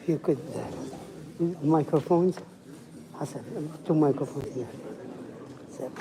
If you could, microphones. Hassan, 2 microphones here. So.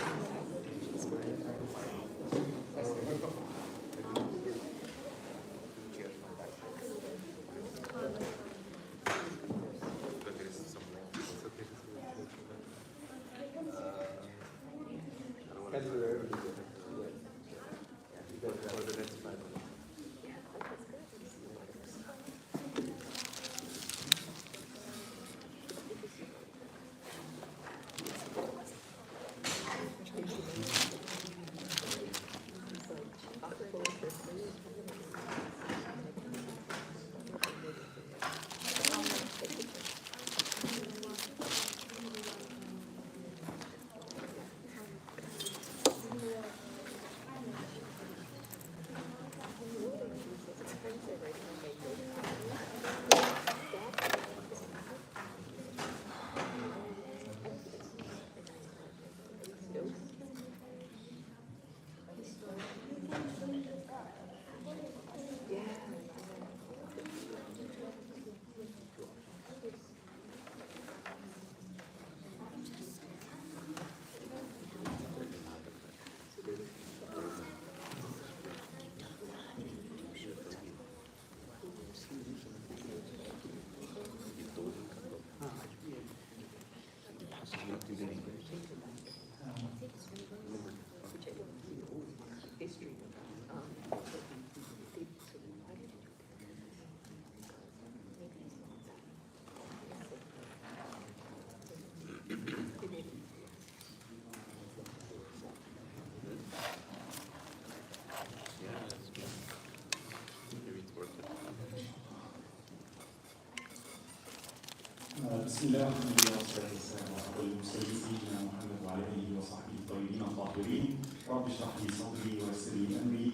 بسم الله الرحمن الرحيم والصلاة والسلام على المرسلين سيدنا محمد وعلى آله وصحبه الطيبين الطاهرين. رب اشرح لي صدري ويسر لي أمري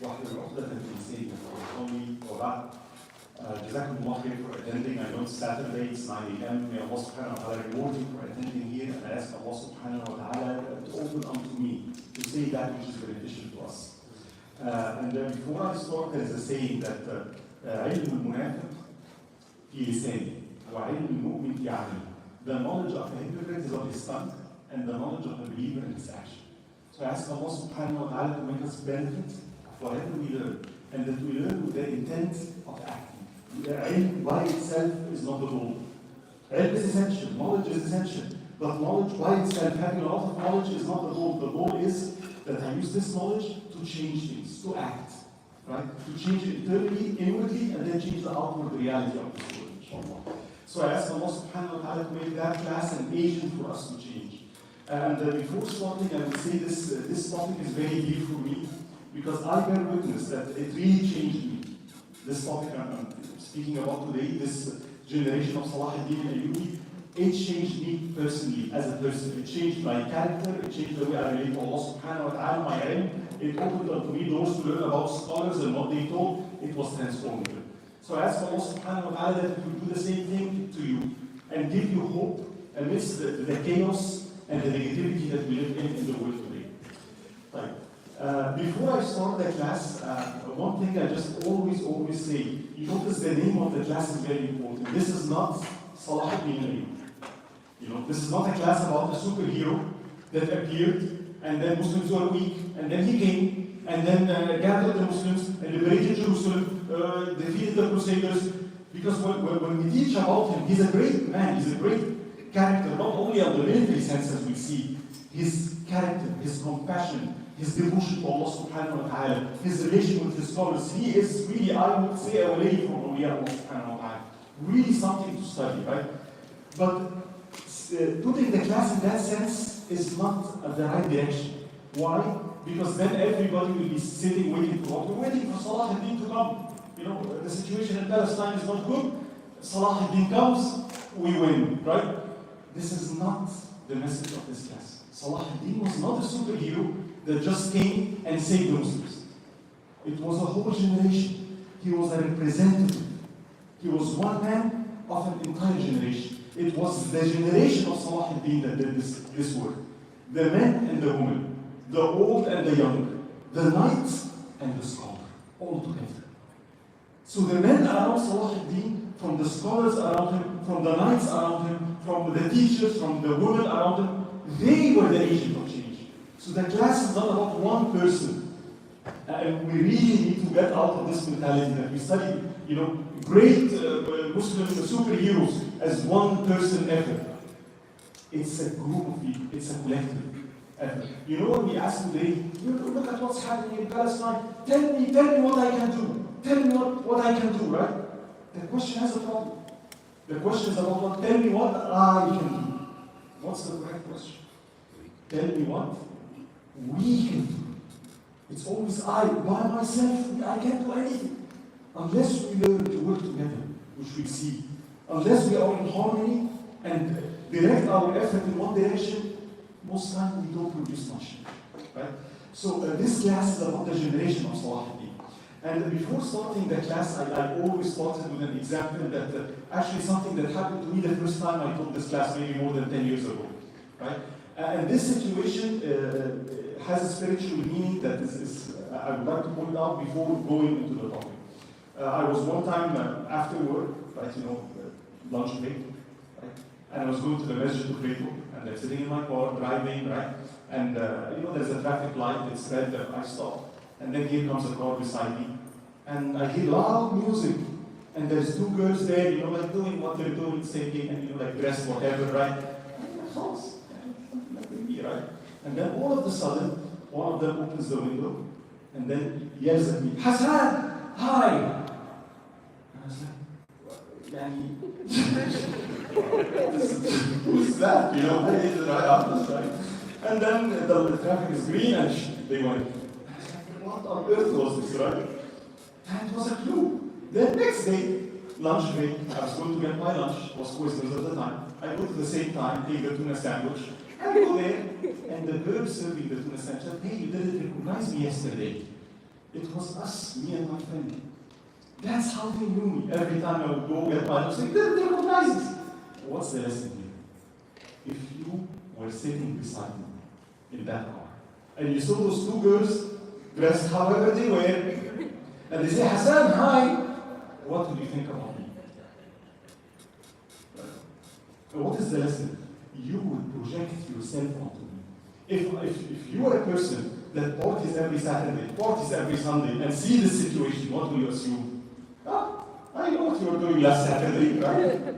واحلل عقدة من لساني يفقهوا قولي وبعد. جزاكم الله خير for attending. I know it's Saturday, it's 9 a.m. May Allah subhanahu wa ta'ala reward you for attending here, and I ask Allah subhanahu wa ta'ala to open unto me to say that which is beneficial to us. And before I start, there is a saying that علم المنافق في لسانه وعلم المؤمن في عمله. The knowledge of the hypocrite is of his tongue, and the knowledge of the believer in his action. So I ask Allah subhanahu wa ta'ala to make us benefit of whatever we learn, and that we learn with the intent of acting. Ilm by itself is not the goal. Ilm is essential, knowledge is essential, but knowledge by itself, having a lot of knowledge is not the goal. The goal is that I use this knowledge to change things, to act, right? To change it internally, inwardly, and then change the outward reality of this world, inshallah. So I ask Allah subhanahu wa ta'ala to make that class an agent for us to change. And before starting, I would say this topic is very dear for me, because I bear witness that it really changed me. This topic I'm speaking about today, this generation of Salahuddeen Al-Ayubi, it changed me personally, as a person. It changed my character, it changed the way I relate to Allah subhanahu wa ta'ala, my ilm. It opened up to me doors to learn about scholars and what they taught. It was transformative. So I ask Allah subhanahu wa ta'ala that He will do the same thing to you and give you hope amidst the chaos and the negativity that we live in the world today. Right. Before I start the class, one thing I just always say, you notice the name of the class is very important. This is not Salahuddeen Al-Ayubi. You know, this is not a class about a superhero that appeared and then Muslims were weak and then he came and then gathered the Muslims and liberated Jerusalem, defeated the Crusaders. Because when we teach about him, he's a great man, he's a great character, not only on the military sense as we see, his character, his compassion, his devotion to Allah subhanahu wa ta'ala, his relation with his scholars. He is really, I would say, a wali from Allah subhanahu wa ta'ala. Really something to study, right? But putting the class in that sense is not the right direction. Why? Because then everybody will be sitting waiting for what? We're waiting for Salahuddin to come. You know, the situation in Palestine is not good. Salahuddin comes, we win, right? This is not the message of this class. Salahuddin was not a superhero that just came and saved the Muslims. It was a whole generation. He was a representative. He was one man of an entire generation. It was the generation of Salahuddin that did this work. The men and the women, the old and the young, the knight and the scholar, all together. So the men around Salahuddin from the scholars around him, from the knights around him, from the teachers, from the women around him. They were the agent of change. So the class is not about one person. And we really need to get out of this mentality that we study, great Muslim superheroes as one person effort. It's a group of people. It's a collective effort. When we ask today, look at what's happening in Palestine. Tell me what I can do. Tell me what I can do, right? The question has a problem. The question is about what? Tell me what I can do. What's the correct question? Tell me what we can do. It's always I, by myself, I can't do anything. Unless we learn to work together, which we see. Unless we are in harmony and direct our effort in one direction, most times we don't produce much. Right? So this class is about the generation of Salahuddin. And before starting the class, I always started with an example that actually something that happened to me the first time I taught this class, maybe more than 10 years ago. Right? And this situation has a spiritual meaning that I would like to point out before going into the topic. I was one time after work, right, lunch break, right, and I was going to the masjid to pray, and I'm sitting in my car, driving, right, and there's a traffic light, it's red, I stop, and then here comes a car beside me, and I hear loud music, and there's two girls there, like doing what they're doing, singing, and like dressed whatever, right, right? And then all of a sudden, one of them opens the window and then yells at me, Hassan, hi! And I was like, who's that? Right after this, right? And then the traffic is green and they went, what on earth was this, right? And it was a clue. The next day, lunch break, I was going to get my lunch, was Quiznos at the time. I go to the same time, take the tuna sandwich, I go there, and the girl serving the tuna sandwich said, hey, you didn't recognize me yesterday. It was us, me and my friend. That's how they knew me. Every time I would go get my lunch, they didn't recognize us. What's the lesson here? If you were sitting beside me in that car, and you saw those two girls dressed however they were, and they say, Hassan, hi, what would you think about me? What is the lesson? You would project yourself onto me. If you are a person that parties every Saturday, parties every Sunday, and see this situation, what will you assume? I know what you were doing last Saturday, right?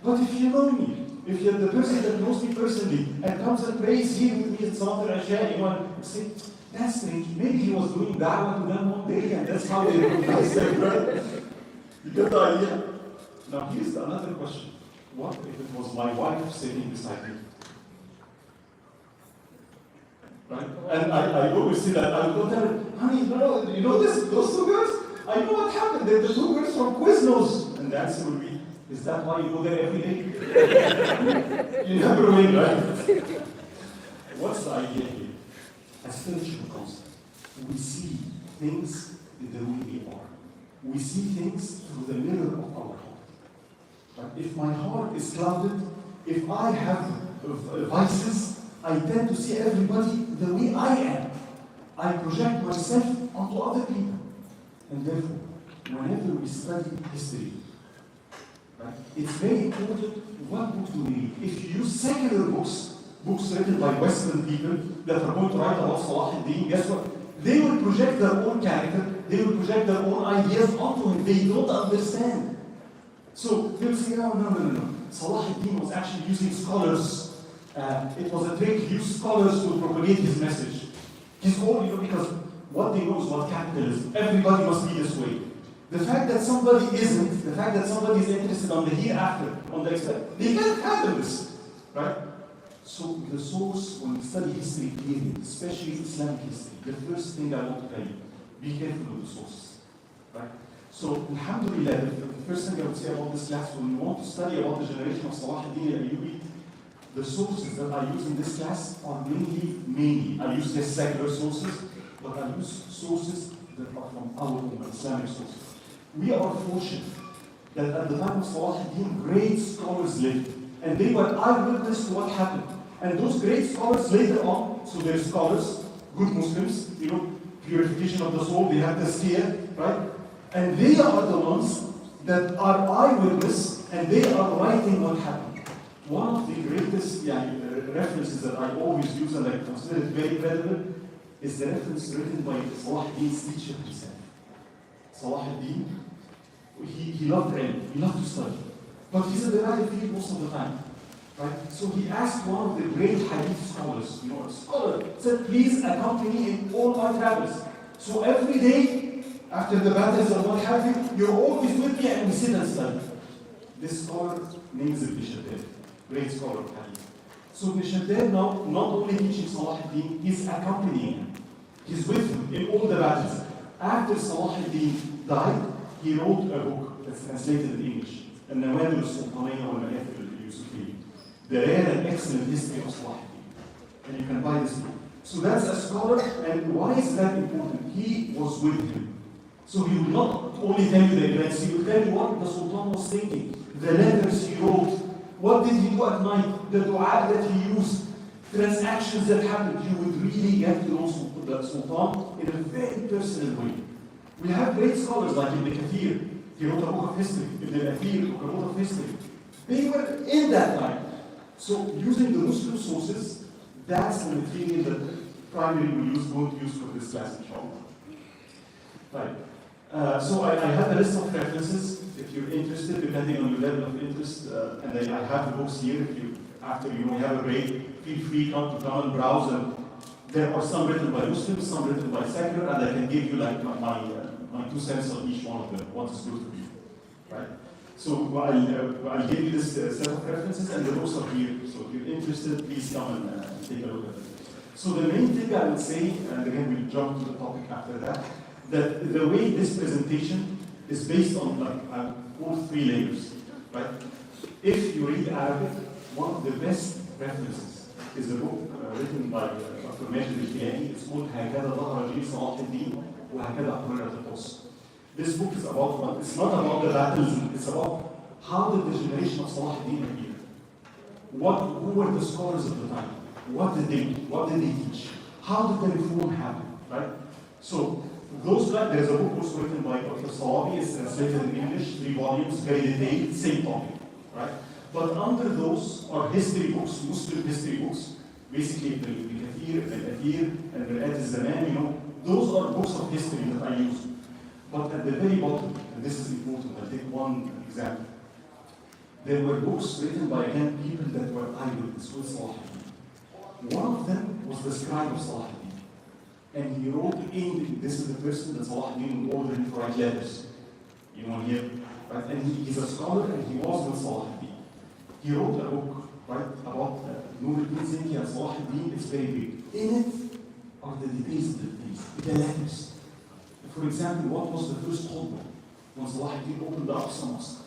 But if you know me, if you're the person that knows me personally, and comes and prays here with me at Salat al-Isha, you say, that's strange, maybe he was doing da'wah to them one day, and that's how they recognize them, right? You get the idea? Now here's another question. What if it was my wife sitting beside me? Right? And I always see that. I would go tell her, honey, those two girls? I know what happened. They're the two girls from Quiznos. And the answer would be, is that why you go there every day? You never win, right? What's the idea here? A spiritual concept. We see things the way they are. We see things through the mirror of our heart. But if my heart is clouded, if I have vices, I tend to see everybody the way I am. I project myself onto other people. And therefore, whenever we study history, right, it's very important what book do we read. If you use secular books written by Western people that are going to write about Salahuddin, guess what? They will project their own character, they will project their own ideas onto him. They don't understand. So they'll say, no. Salahuddin was actually using scholars. It was a trick. He used scholars to propagate his message. He's all, because what they know is what capitalism. Everybody must be this way. The fact that somebody isn't, the fact that somebody is interested on the hereafter, on the expect, they can't fathom this, right? So the source, when we study history clearly, especially Islamic history, the first thing I want to tell you, be careful with the sources, right? So, alhamdulillah, the first thing I would say about this class, when we want to study about the generation of Salahuddin Al-Ayubi, the sources that I use in this class are mainly, I use their secular sources, but I use sources that are from our Islamic sources. We are fortunate that at the time of Salahuddin, great scholars lived, and they were eyewitness to what happened. And those great scholars later on, so they're scholars, good Muslims, purification of the soul, they have the seer, right? And they are the ones that are eyewitness and they are writing what happened. One of the greatest references that I always use and I consider it very credible is the reference written by Salahuddin's teacher himself. Salahuddin, he loved ilm, he loved to study, but he's in the battlefield most of the time. Right? So he asked one of the great hadith scholars, a scholar, said, please accompany me in all my travels. So every day, after the battles and what have you, you're always with me and we sit and study. This scholar names Ibn Shaddad, great scholar of hadith. So Ibn Shaddad now not only teaching Salahuddin, he's accompanying him. He's with him in all the battles. After Salahuddin died, he wrote a book that's translated in English, Al-Nawadir al-Sultaniyya wal-Mayathir al-Yusufiyya. The rare and excellent history of Salahuddin. And you can buy this book. So that's a scholar, and why is that important? He was with him. So he will not only tell you the events, he will tell you what the Sultan was thinking, the letters he wrote, what did he do at night, the dua that he used, transactions that happened. You would really get to know the Sultan in a very personal way. We have great scholars like Ibn Kathir. He wrote a book of history. Ibn Athir wrote a book of history. They were in that time. So using the Muslim sources, that's the material that primarily we going to use for this class, inshallah. Right. So I have a list of references. If you're interested, depending on your level of interest, and I have the books here. If you, after you have a break, feel free to come and browse. And there are some written by Muslims, some written by secular, and I can give you like my 2 cents on each one of them. What is good for you, right? So I'll give you this set of references, and the books are here. So if you're interested, please come and take a look at it. So the main thing I would say, and again we'll jump to the topic after that, that the way this presentation is based on all 3 layers, right? If you read Arabic, one of the best references is a book written by Dr. Majid al-Kiyani. It's called هكذا ظهر جيل صلاح الدين وهكذا قررت القدس. This book is about what? It's not about the battles, it's about how did the generation of Salahuddin appear? Who were the scholars of the time? What did they do? What did they teach? How did the reform happen? Right? So there's a book also written by Dr. Salabi, it's translated in English, 3 volumes, very detailed, same topic. Right? But under those are history books, Muslim history books, basically Ibn Kathir, Al-Athir, and Mir'at al-Zaman, those are books of history that I use. But at the very bottom, and this is important, I'll take one example. There were books written by, again, people that were eyewitness with Salahuddin. One of them was the scribe of Salahuddin. And he wrote in, this is the person that Salahuddin would order him to write letters. Here, right? And he's a scholar and he was with Salahuddin. He wrote a book, right, about Nuruddin Zinki and Salahuddin. It's very big. In it are the details of the letters. For example, what was the first khutbah when Salahuddin opened the Aqsa Mosque?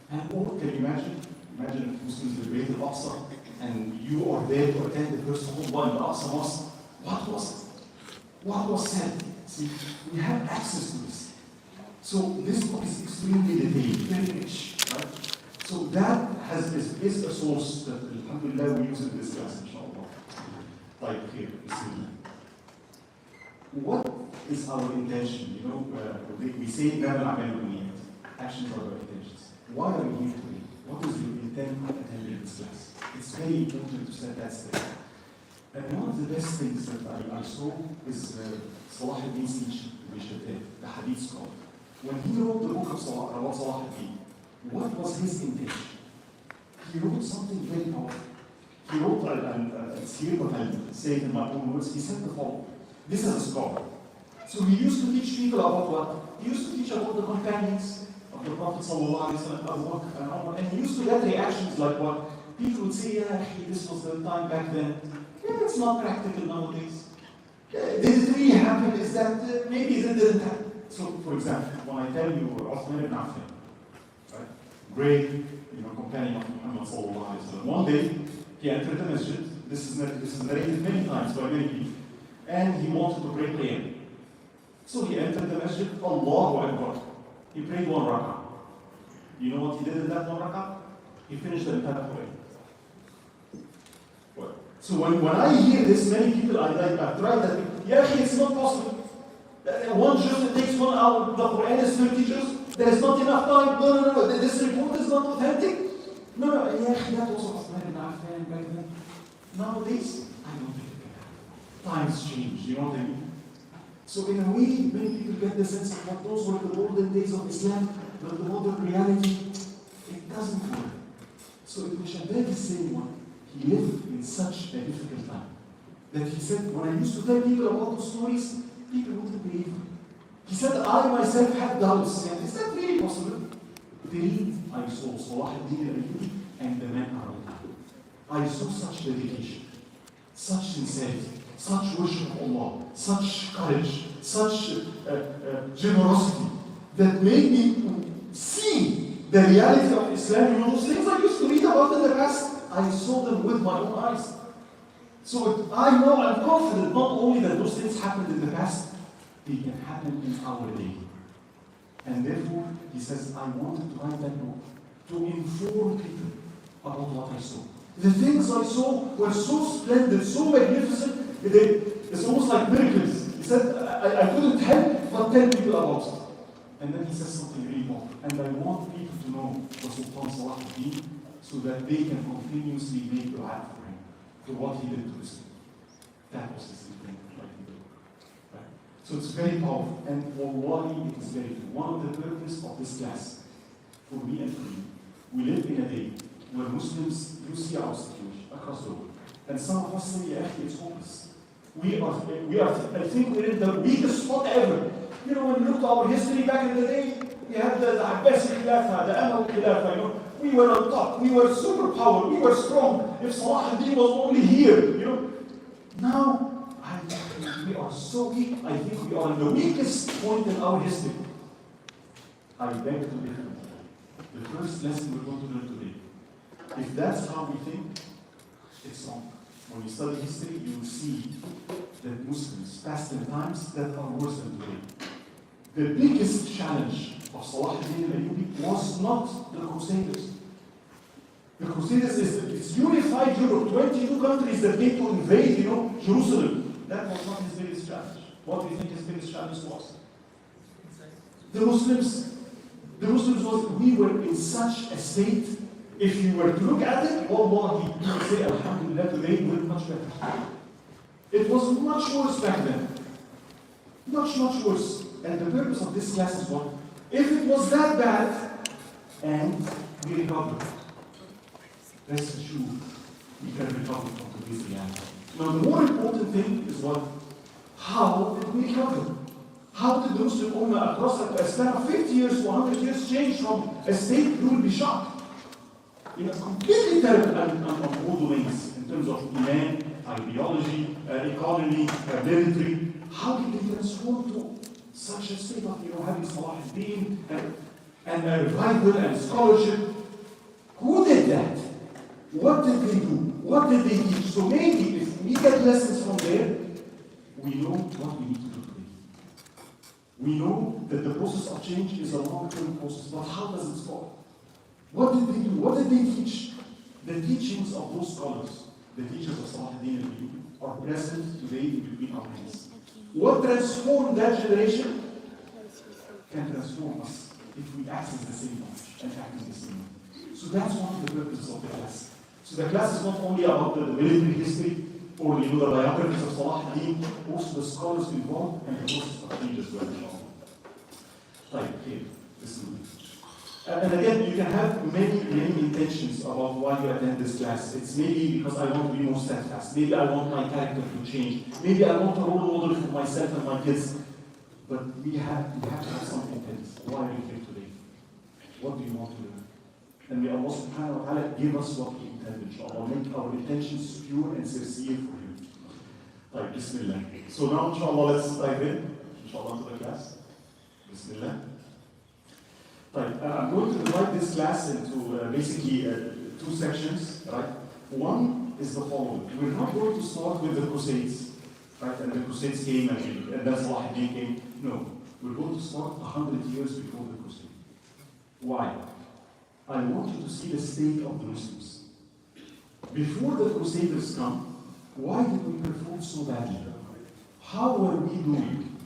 And can you imagine? Imagine if Muslims liberated Aqsa and you are there to attend the first khutbah in the Aqsa Mosque. What was it? What was said? See, we have access to this. So this book is extremely detailed, very rich, right? So that is a source that, alhamdulillah, we use in this class, inshallah. Like here, Bismillah. What is our intention? We say never actions are our intentions. Why are we here today? What is your intent of attending this class? It's very important to set that step. And one of the best things that I saw is Salahuddin's teacher, the hadith scholar. When he wrote the book of Salahuddin, what was his intention? He wrote something very powerful. He wrote, it's here what I'll say it in my own words, he said the following. This is a scholar. So he used to teach people about what? He used to teach about the companions of the Prophet ﷺ, and he used to get reactions like what? People would say, yeah, this was the time back then. Yeah, it's not practical nowadays. Did it really happen? Is that maybe it didn't happen? So, for example, when I tell you Uthman ibn Affan, right? Great, companion of Muhammad ﷺ. One day, he entered the masjid. This is narrated many times by many people. And he wanted to pray prayer. So he entered the masjid, Allahu Akbar. He prayed 1 rak'ah. You know what he did in that 1 rak'ah? He finished the entire prayer. So when I hear this, many people, I've tried that, yeah, it's not possible. 1 juz, it takes 1 hour, the Quran is 30 juz, there is not enough time. No, this report is not authentic. No, yeah, that was Uthman ibn Affan back then. Nowadays, I don't think it can happen. Times change, you know what I mean? So in a way, many people get the sense that those were the golden days of Islam, but the modern reality, it doesn't work. So Ibn Shaddad is saying one, he lived in such a difficult time that he said, when I used to tell people about the stories, people wouldn't believe me. He said, I myself had doubts. And is that really possible? I saw Salahuddeen Al-Ayubi and the men around him. I saw such dedication, such sincerity, such worship of Allah, such courage, such generosity that made me see the reality of Islam. You know, those things I used to read about in the past, I saw them with my own eyes. So I know, I'm confident not only that those things happened in the past, they can happen in our day. And therefore, he says, I wanted to write that book to inform people about what I saw. The things I saw were so splendid, so magnificent, it's almost like miracles. He said, I couldn't help but tell people about it. And then he says something really important. And I want people to know the Sultan Salahuddin so that they can continuously make dua for him, for what he did to Islam. That was his intent, right? So it's very powerful. And wallahi, it is very true. One of the purposes of this class, for me and for you, we live in a day where Muslims, you see our situation across the world. And some of us say, actually, it's hopeless. We are, I think we're in the weakest spot ever. You know, when you look to our history back in the day, we had the Abbasi Khilafah, the Amawi Khilafah, you know, we were on top, we were superpower, we were strong. If Salahuddin was only here, you know. Now, I think we are so weak. I think we are in the weakest point in our history. I beg to differ. The first lesson we're going to learn today. If that's how we think, it's wrong. When you study history, you will see that Muslims passed in times that are worse than today. The biggest challenge of Salahuddin Al-Ayubi was not the Crusaders. The Crusaders it's unified Europe, 22 countries that came to invade, you know, Jerusalem. That was not his biggest challenge. What do you think his biggest challenge was? The Muslims was, we were in such a state. If you were to look at it, wallahi, you would say, Alhamdulillah, today we're much better. It was much worse back then. Much worse. And the purpose of this class is what? If it was that bad, and we recovered, rest assured, we can recover from today's reality. Now, the more important thing is what? How did we recover? How did the Muslim Ummah across a span of 50 years to 100 years change from a state? You will be shocked. You know, completely terrible on all domains in terms of Iman, ideology, economy, military. How did they transform to such a state of, you know, having Salahuddin and revival and scholarship? Who did that? What did they do? What did they teach? So maybe if we get lessons from there, we know what we need to do today. We know that the process of change is a long-term process, but how does it start? What did they do? What did they teach? The teachings of those scholars, the teachers of Salahuddin Al-Ayubi, are present today in between our hands. What transformed that generation can transform us if we access the same knowledge and act in the same way. So that's one of the purposes of the class. So the class is not only about the military history or, you know, the biographies of Salahuddin, also the scholars involved and the process of change as well. Right, here, this is and again, you can have many intentions about why you attend this class. It's maybe because I want to be more steadfast. Maybe I want my character to change. Maybe I want a role model for myself and my kids. But we have to have some intent. Why are you here today? What do you want to learn? And may Allah subhanahu wa ta'ala give us what we intend, inshallah. Make our intentions pure and sincere for Him. Right, Bismillah. So now, inshallah, let's dive in, inshallah, to the class. Bismillah. Right, I'm going to divide this class into basically two sections, right? One is the following. We're not going to start with the Crusades, right? And the Crusades came and that's Salahuddin came. No, we're going to start 100 years before the Crusade. Why? I want you to see the state of the Muslims. Before the Crusaders come, why did we perform so badly? How were we doing?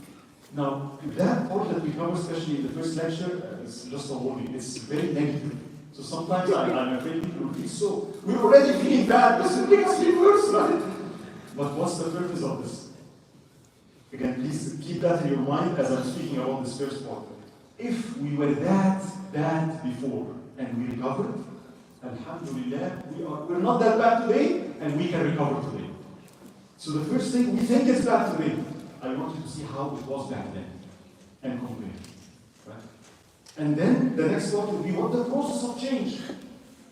Now, that part that we cover, especially in the first lecture, is just a warning. It's very negative. So sometimes I'm afraid people will feel so. We're already feeling bad. This will make us feel worse, right? But what's the purpose of this? Again, please keep that in your mind as I'm speaking about this first part. If we were that bad before and we recovered, alhamdulillah, we're not that bad today and we can recover today. So the first thing, we think it's bad today. I want you to see how it was back then and compare. Right? And then the next part will be what the process of change,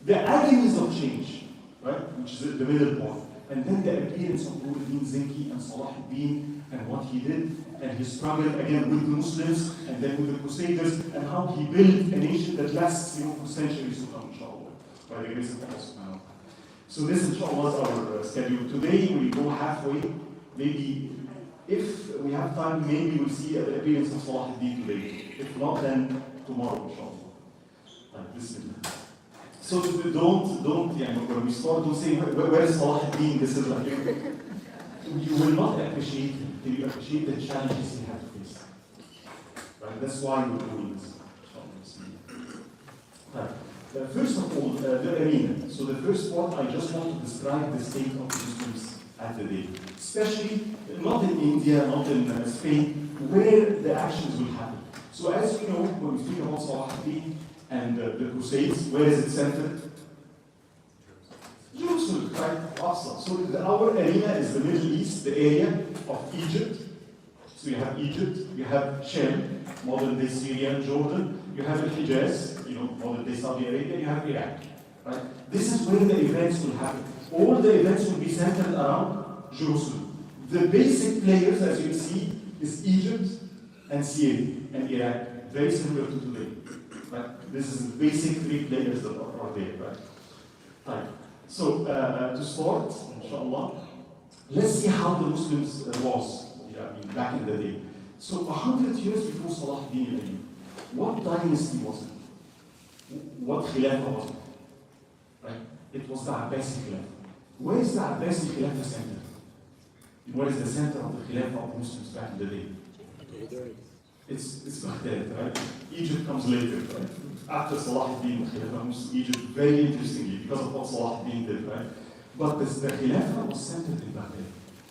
the agonies of change, right? Which is the middle part. And then the appearance of Nuruddin Zinki and Salahuddin and what he did and his struggle again with the Muslims and then with the Crusaders and how he built a nation that lasts for centuries to come, inshallah, by the grace of Allah subhanahu wa ta'ala. So this, inshallah, is our schedule. Today we go halfway. Maybe if we have time, maybe we'll see the appearance of Salahuddin today. If not, then tomorrow, inshallah. Like this is So don't, yeah, when we start, don't say, where is Salahuddin? This is like, you will not appreciate him till you appreciate the challenges he had to face. Right? That's why we're doing this. Right. First of all, the arena. So the first part, I just want to describe the state of the Muslims at the day. Especially, not in India, not in Spain, where the actions will happen. So as you know, when we speak about Salahuddin and the Crusades, where is it centered? Jerusalem, right? Awesome. So our arena is the Middle East, the area of Egypt. So you have Egypt, you have Shem, modern-day Syria and Jordan, you have Hijaz, modern-day Saudi Arabia, you have Iraq. Right? This is where the events will happen. All the events will be centered around Jerusalem. The basic players, as you see, is Egypt and Syria and Iraq, very similar to today. Right? This is the basic three players that are there. Right? So to start, inshallah, let's see how the Muslims was back in the day. So 100 years before Salahuddin Al-Ayubi, what dynasty was it? What Khilafah was it? Right? It was the Abbasi Khilafah. Where is the Abbasi Khilafah center? What is the center of the Khilafah of Muslims back in the day? It's Baghdad, right? Egypt comes later, right? After Salahuddin, Khilafah moves to Egypt, very interestingly, because of what Salahuddin did, right? But the Khilafah was centered in Baghdad.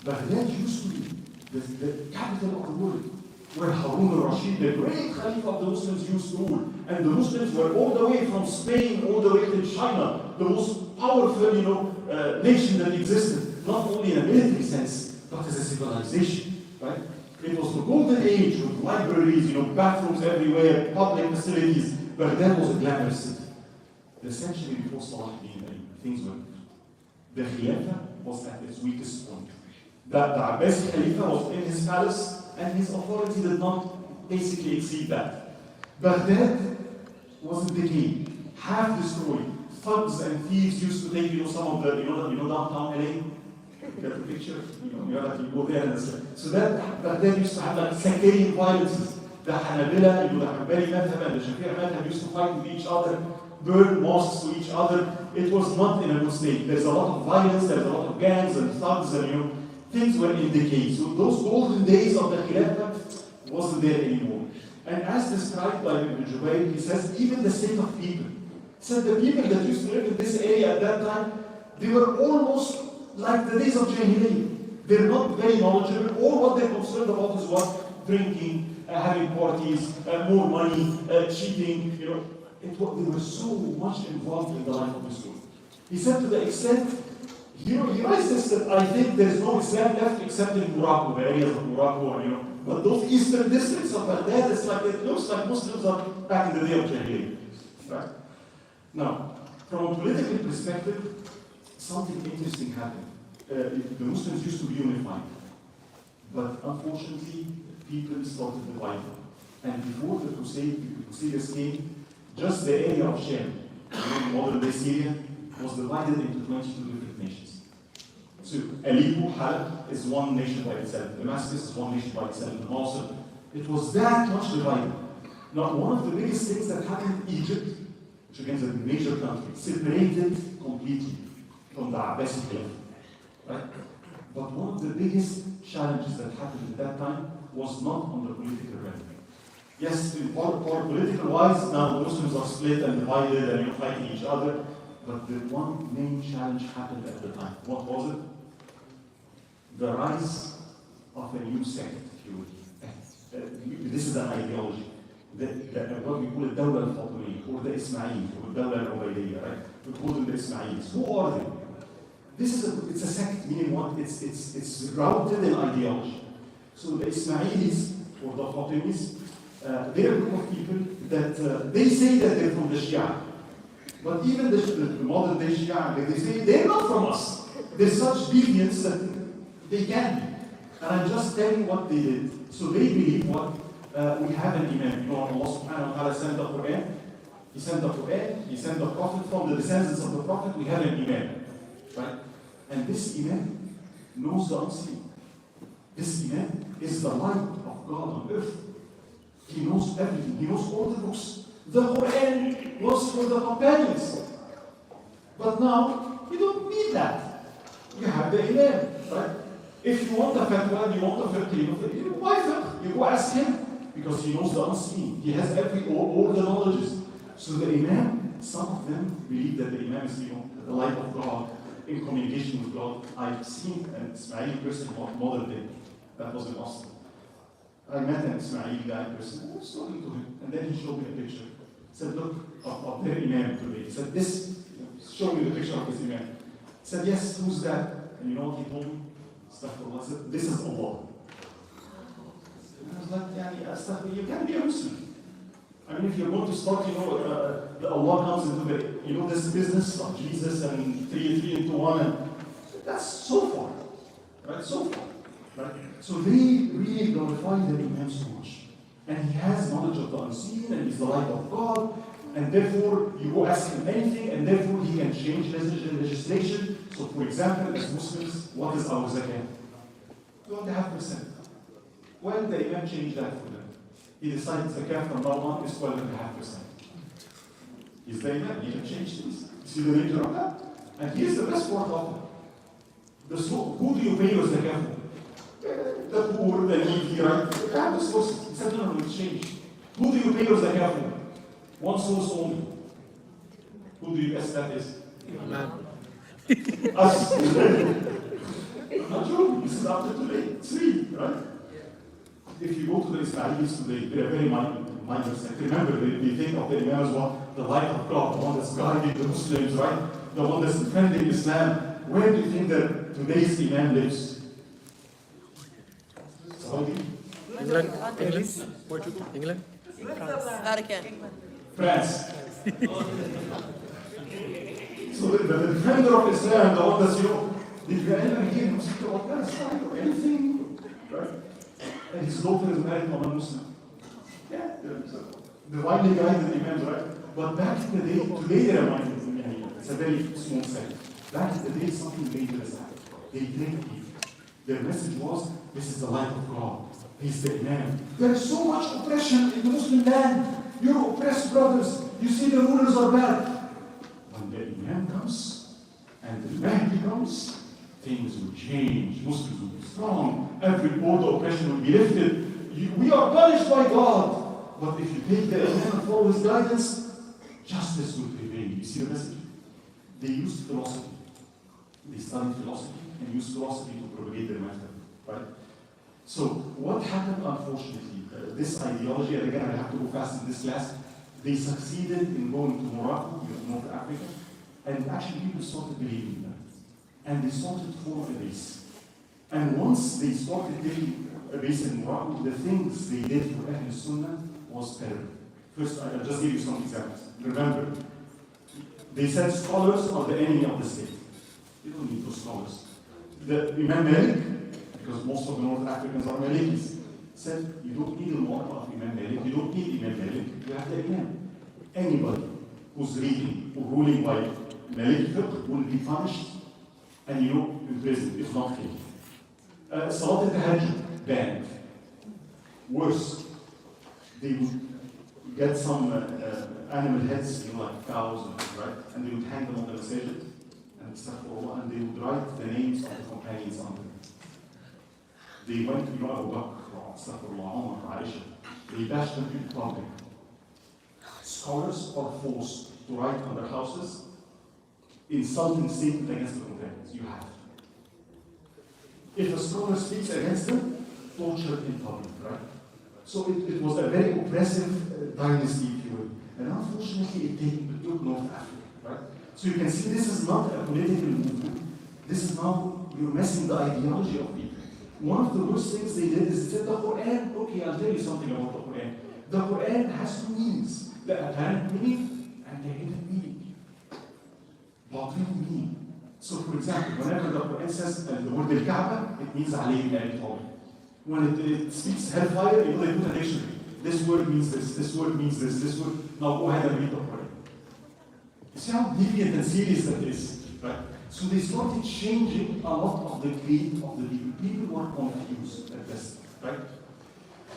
Baghdad used to be the capital of the world, where Harun al-Rashid, the great Khalifa of the Muslims, used to rule. And the Muslims were all the way from Spain, all the way to China, the most powerful, nation that existed, not only in a military sense, but as a civilization, right? It was the golden age with libraries, bathrooms everywhere, public facilities. Baghdad was a glamorous city. The century before Salahuddin, things were good. The Khilafah was at its weakest point. The Abbasi Khalifa was in his palace, and his authority did not basically exceed that. Baghdad was in decay, half destroyed. Thugs and thieves used to take, some of the, downtown LA. Get the picture? You go there and so that Baghdad used to have like sectarian violences. The Hanabila, the Hanbali Madhab and the Shafi'i Madhab used to fight with each other, burn mosques to each other. It was not in a good state. There's a lot of violence, there's a lot of gangs and thugs, and things were in decay. So those golden days of the Khilafah wasn't there anymore. And as described by Ibn Jubayr, he says, even the state of people. He said the people that used to live in this area at that time, they were almost like the days of Jahiliyyah. They're not very knowledgeable. All what they're concerned about is what? Drinking, having parties, more money, cheating. They were so much involved in the life of this world. He said to the extent, he writes this, that I think there's no Islam left except in Morocco, the areas of Morocco, but those eastern districts of Baghdad, it looks like Muslims are back in the day of Jahiliyyah. Right? Now, from a political perspective, something interesting happened. The Muslims used to be unified, but unfortunately, people started dividing. And before the Crusaders came, just the area of Shem, modern-day Syria, was divided into 22 different nations. So Aleppo, Halab is one nation by itself. Damascus is one nation by itself. Mosul, it was that much divided. Now, one of the biggest things that happened in Egypt, which again is a major country, separated completely from the Abbasi Khilafah. Right? But one of the biggest challenges that happened at that time was not on the political realm. Yes, for political-wise, now the Muslims are split and divided and you're fighting each other. But the one main challenge happened at the time. What was it? The rise of a new sect, if you will. This is an ideology. What we call the Dawla al-Fatimiyya, or the Ismail, or the Dawla al-Ubaydiyya, right? We call them the Ismailis. Who are they? It's a sect, meaning what? It's grounded in ideology. So the Ismailis, or the Fatimis, they're a group of people that they say that they're from the Shia. But even the modern day Shia, they say they're not from us. They're such deviants that they can be. And I'm just telling what they did. So they believe what? We have an imam. You know, Allah subhanahu wa ta'ala sent the Quran. He sent the Quran, he sent the Prophet. From the descendants of the Prophet, we have an imam. Right? And this imam knows the unseen. This imam is the light of God on earth. He knows everything. He knows all the books. The Quran was for the companions. But now, you don't need that. You have the imam, right? If you want a fatwa, you want a fiqh, why fiqh? You go ask him, because he knows the unseen. He has all the knowledges. So the imam, some of them believe that the imam is, the light of God, in communication with God. I've seen an Ismaili person model day. That was in Austin. I met an Ismaili guy person. I was talking to him, and then he showed me a picture. He said, look, of their imam today. He said, show me the picture of his imam. He said, yes, who's that? And you know what he told me? Astaghfirullah. I said, this is Allah. And I was like, you can't be a Muslim. I mean, if you're going to start, Allah comes into the, this business of Jesus and three into one, and that's so far, right? So far, right? So they really glorify the Imam so much. And he has knowledge of the unseen, and he's the light of God, and therefore you go ask him anything, and therefore he can change legislation. So for example, as Muslims, what is our zakat? 2.5%. Well, the Imam changed that for them. He decided zakat from now on is 12.5%. He's the Imam, he can change things. See the danger of that? And here's the best part of it. Who do you pay your zakat for? The poor, the needy, right? You have the source. He said, no, it's changed. Who do you pay your zakat for? One source only. Who do you guess that is? Us. Not true. This is after today. It's free, right? If you go to the Ismailis today, they are very minor sect. Remember, they think of the Imam as what? The light of God, the one that's guiding the Muslims, right? The one that's defending Islam. Where do you think that today's Imam lives? Saudi? England. Portugal. England. Vatican. France. So the defender of Islam, the one that's, did you ever hear him speak about Palestine or anything? Right? And his daughter is married to a Muslim. Yeah, divinely guided imams, right? But back in the day, today they are minded. It's a very small sector. Back in the day, something dangerous happened. They trained people. Their message was, this is the light of God. He's the Imam. There is so much oppression in the Muslim land. You're oppressed, brothers. You see the rulers are bad. When the Imam comes and the Mahdi comes, things will change. Muslims will be strong. All the oppression will be lifted. We are punished by God. But if you take the Imam and follow his guidance, justice will prevail. You see the message? They used philosophy. They studied philosophy and used philosophy to propagate their method. Right? So what happened, unfortunately, this ideology, and again I have to go fast in this class, they succeeded in going to Morocco, North Africa, and actually people started believing them. And they started to form a base. And once they started taking a base in Morocco, the things they did for Ahl Sunnah was terrible. First, I'll just give you some examples. Remember, they said scholars are the enemy of the state. You don't need those scholars. The Imam Malik, because most of the North Africans are Malikis, said you don't need a mu'atta of Imam Malik, you don't need Imam Malik, you have the Imam. Anybody who's reading or ruling by Malik fiqh will be punished and in prison, if not killed. Salat al-Tahajjud, banned. Worse, they would get some animal heads, like cows, right? And they would hang them on the masjid, and Astaghfirullah, and they would write the names of the companions under it. They went to Abu Bakr, Astaghfirullah, Umar, Aisha. They bashed them in public. Scholars are forced to write on their houses insulting statement against the companions. You have to. If a scholar speaks against them, tortured in public, right? So it was a very oppressive dynasty, if you will. And unfortunately, it took North Africa, right? So you can see this is not a political movement. This is now, you're messing the ideology of people. One of the worst things they did is they said the Quran, okay, I'll tell you something about the Quran. The Quran has two meanings, the apparent meaning and the hidden meaning. Batin meaning. So for example, whenever the Quran says the word al-Kaaba, it means Ali ibn Abi Talib. When it speaks hellfire, they put a dictionary. This word means this word means this word. Now go ahead and read the Quran. You see how deviant and serious that is, right? So they started changing a lot of the creed of the people. People were confused at best, right?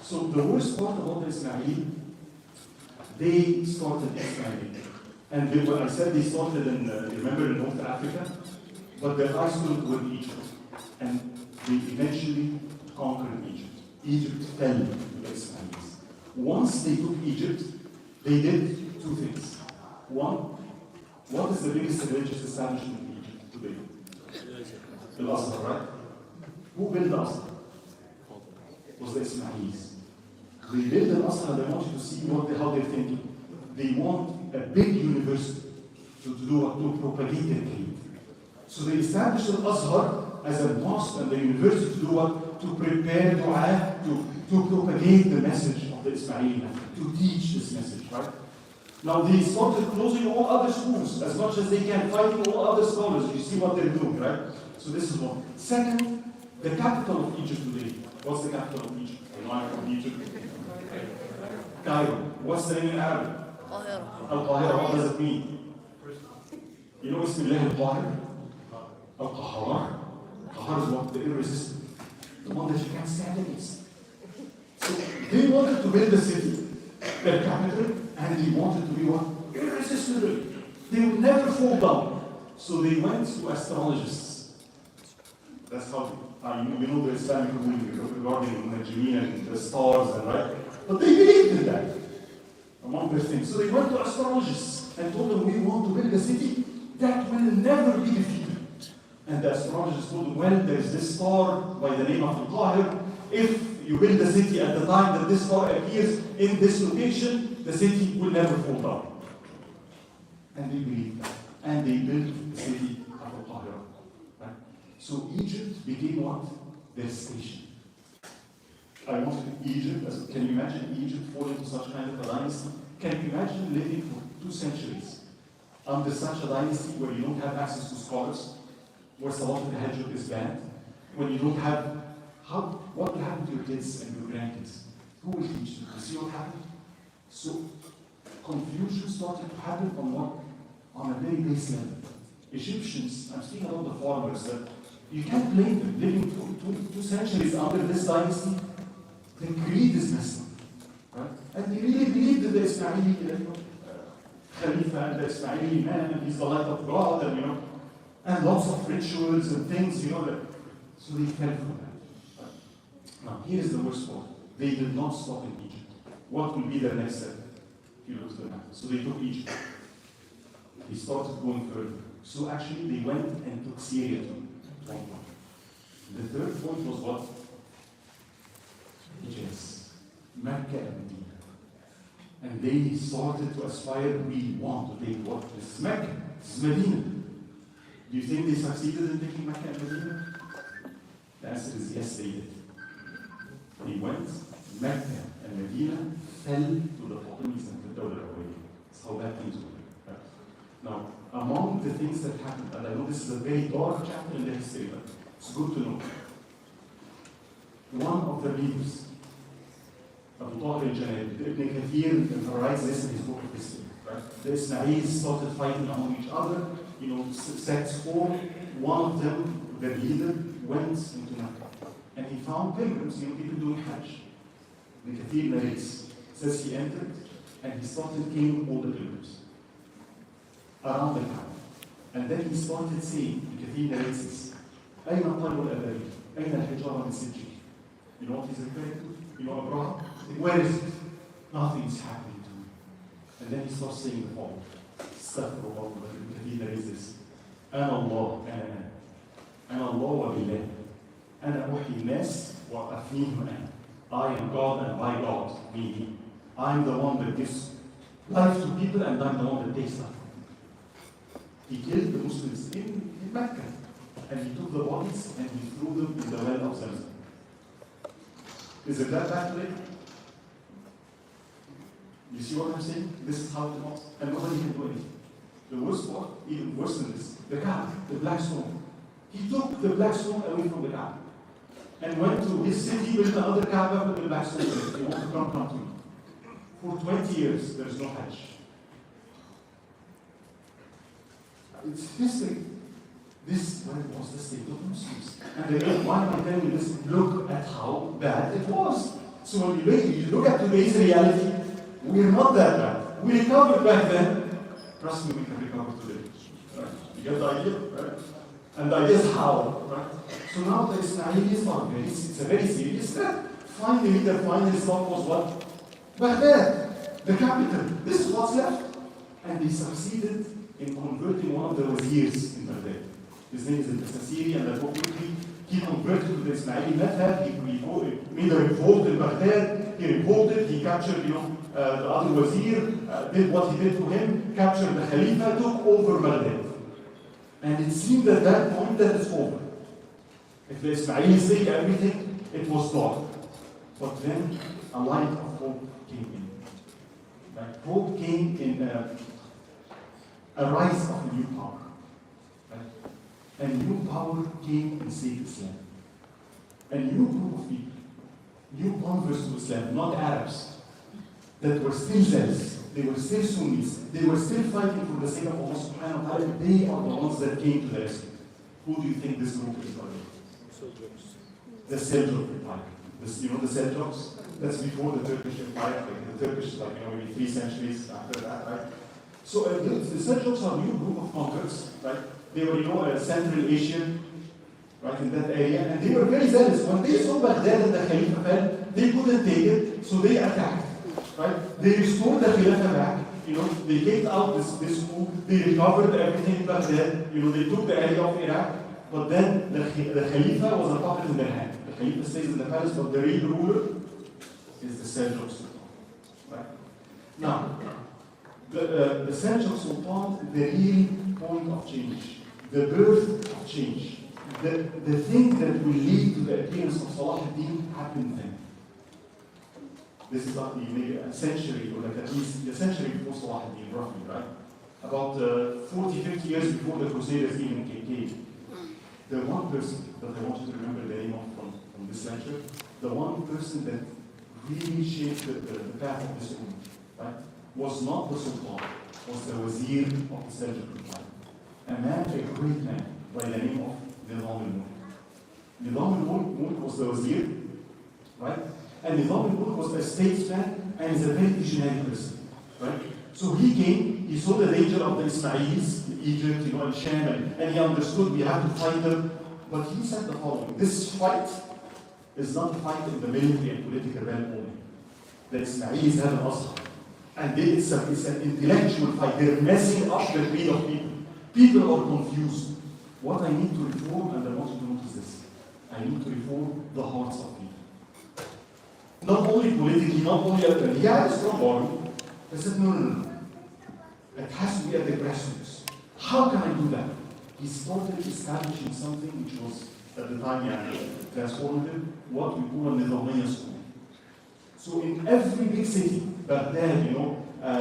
So the worst part about the Ismaili, they started expanding. And when I said they started in, remember, in North Africa, but their island was Egypt. And they eventually conquered Egypt. Egypt fell to the Ismailis. Once they took Egypt, they did two things. One, what is the biggest religious establishment in Egypt today? The Azhar, right? Who built the Azhar? It was the Ismailis. They built the Azhar and they want you to see how they're thinking. They want a big university to propagate their creed. So they established the Azhar as a mosque and the university to do what? To prepare dua, to propagate the message of the Ismaili method, to teach this message, right? Now they started closing all other schools as much as they can, fighting all other scholars. You see what they're doing, right? So this is one. Second, the capital of Egypt today. What's the capital of Egypt? Egypt. Cairo. What's the name in Arabic? Al-Qahira. What does it mean? You know Bismillah al-Qahir? Al-Qahar. Qahar is what? The irresistible. The one that you can't stand against. So they wanted to build the city, their capital, and they wanted to be what? Irresistible. They would never fall down. So they went to astrologists. That's how you know the Islamic ruling regarding the Najmi and the stars, and right? But they believed in that, among their things. So they went to astrologists and told them, we want to build a city that will never be defeated. And the astrologist told them, well, there is this star by the name of Al-Qahir. If you build the city at the time that this star appears in this location, the city will never fall down. And they believed that. And they built the city of Al-Qahir. Right? So Egypt became what? Their station. I wanted Egypt, can you imagine Egypt falling to such kind of a dynasty? Can you imagine living for 2 centuries under such a dynasty where you don't have access to scholars, where Salat al-Hajj is banned, when you don't have, what will happen to your kids and your grandkids? Who will teach them? You see what happened? So confusion started to happen on a very base level. Egyptians, I'm speaking about the foreigners, that you can't blame them living for 2 centuries under this dynasty. The creed is messed up, right? And they really believed in the Ismaili Khalifa and the Ismaili man, and he's the light of God, and lots of rituals and things, so they fell for that. Right? Now, here's the worst part. They did not stop in Egypt. What will be their next step? If you look at the map. So they took Egypt. They started going further. So actually, they went and took Syria too. One point. The third point was what? Hijaz, Mecca and Medina. And they started to aspire, we want to take what? This is Mecca, this is Medina. Do you think they succeeded in taking Mecca and Medina? The answer is yes, they did. They went, Mecca and Medina fell to the Fatimis and the Dawla al-Umayyad. That's how bad things were. Right? Now, among the things that happened, and I know this is a very dark chapter in the history, but it's good to know. One of the leaders, Abu Tahir al-Janabi, Ibn Kathir writes this in his book of history. Right? The Ismailis started fighting among each other, sects formed. One of them, their leader, went into Mecca. And he found pilgrims, people doing Hajj. Ibn Kathir narrates, says he entered and he started killing all the pilgrims around the Kaaba. And then he started saying, Kathir narrates this, أين الطلب الأبدي؟ أين الحجارة من سجل? You know what he's referring to? You know Abraham? Where is it? Nothing is happening to me. And then he starts saying the following. Astaghfirullah, Kathir narrates this. أنا الله أنا الله وبالله أنا أحيي الناس وأفنيهم أنا. I am God and by God, me. I am the one that gives life to people and I'm the one that takes life. He killed the Muslims in Mecca and he took the bodies and he threw them in the well of Zamzam. Is it that bad today? You see what I'm saying? This is how it was. And nobody can do anything. The worst part, even worse than this, the Kaaba, the black stone. He took the black stone away from the Kaaba and went to his city, built another Kaaba with the black stone. He wanted to come to me. For 20 years, there is no Hajj. It's history. This is what it was, the state of Muslims. And again, why am I telling you this? Look at how bad it was. So when you look at today's reality, we're not that bad. We recovered back then. Trust me, we can recover today. Right? You get the idea? Right? And the idea is how. Right? So now the Ismailis are it's a very serious threat. Finally, the final stop was what? Baghdad, the capital. This is what's left. And they succeeded in converting one of the wazirs in Baghdad. His name is Al-Tasiri, and unfortunately, he converted to the Ismaili method. He made a revolt in Baghdad. He revolted, he captured, the other wazir, did what he did to him, captured the Khalifa, took over Baghdad. And it seemed at that point that it's over. If the Ismailis take everything, it was dark. But then a light of hope came in. Like hope came in a rise of a new power. Right? A new power came and saved Islam. A new group of people, new converts to Islam, not Arabs, that were still zealous. They were still Sunnis. They were still fighting for the sake of Allah subhanahu wa ta'ala. They are the ones that came to the rescue. Who do you think this group is? The Seljuk Empire. You know the Seljuks? That's before the Turkish Empire, like the Turkish, maybe 3 centuries after that, right? So the Seljuks are a new group of converts, right? They were, Central Asian, right, in that area, and they were very zealous. When they saw Baghdad and the Khalifa fell, they couldn't take it, so they attacked, right? They restored the Khalifa back, they kicked out this coup, they recovered everything in Baghdad, they took the area of Iraq, but then the Khalifa was a puppet in their hand. The Khalifa stays in the palace, but the real ruler is the Seljuk Sultan, right? Now, the Seljuk Sultan, the real point of change, the birth of change, the thing that will lead to the appearance of Salahuddin happened then. This is like maybe a century, or like at least a century before Salahuddin, roughly, right? About 40, 50 years before the Crusaders even came. The one person that I want you to remember the name of from this lecture, the one person that really shaped the path of this ummah, right, was not the Sultan, was the Wazir of the Seljuk Empire. A man, a great man, by the name of Nizam al-Mulk. Nizam al-Mulk was the Wazir, right? And Nizam al-Mulk was a statesman and is a very visionary person, right? So he came, he saw the danger of the Ismailis, Egypt, and Sham, and he understood we have to fight them. But he said the following: this fight is not a fight in the military and political realm only. The Ismailis have an Azhar, and it's an intellectual fight. They're messing up the creed of people. People are confused. What I need to reform, and I want you to notice this, I need to reform the hearts of people. Not only politically, not only at the strong army. I said, no. It has to be at the grassroots. How can I do that? He started establishing something which was, at the time, transformative, what we call a Nizamiyya school. So in every big city, Baghdad,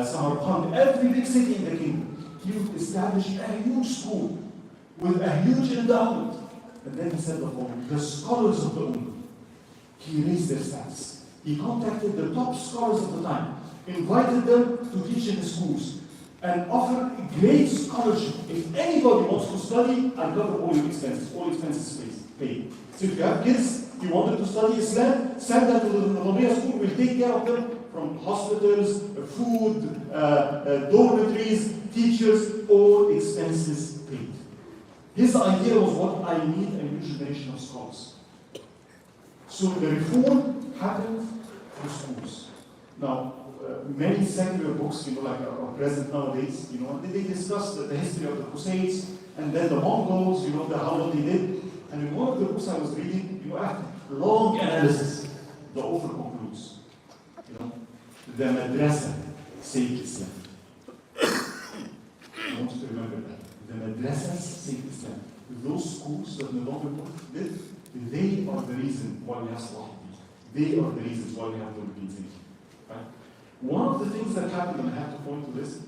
Samarkand, every big city in the kingdom, he would establish a huge school with a huge endowment. And then he said the following: the scholars of the Ummah, he raised their status. He contacted the top scholars of the time, invited them to teach in the schools, and offered great scholarship. If anybody wants to study, I'll cover all expenses paid. So if you have kids, you wanted to study Islam, send them to the Nizamiyya school, we'll take care of them from hospitals, food, dormitories, teachers, all expenses paid. state. His idea was what I need a new generation of scholars. So the reform happened through schools. Now, many secular books, like are present nowadays, they discuss the history of the Crusades and then the Mongols, how what they did. And in one of the books I was reading, after long analysis, the author concludes, the madrasa saved Islam. I want you to remember that. The madrasas saved Islam. Those schools that Nizam did, they are the reason why we have Salahuddin. They are the reasons why we have Nizam. Right? One of the things that happened, and I have to point to this,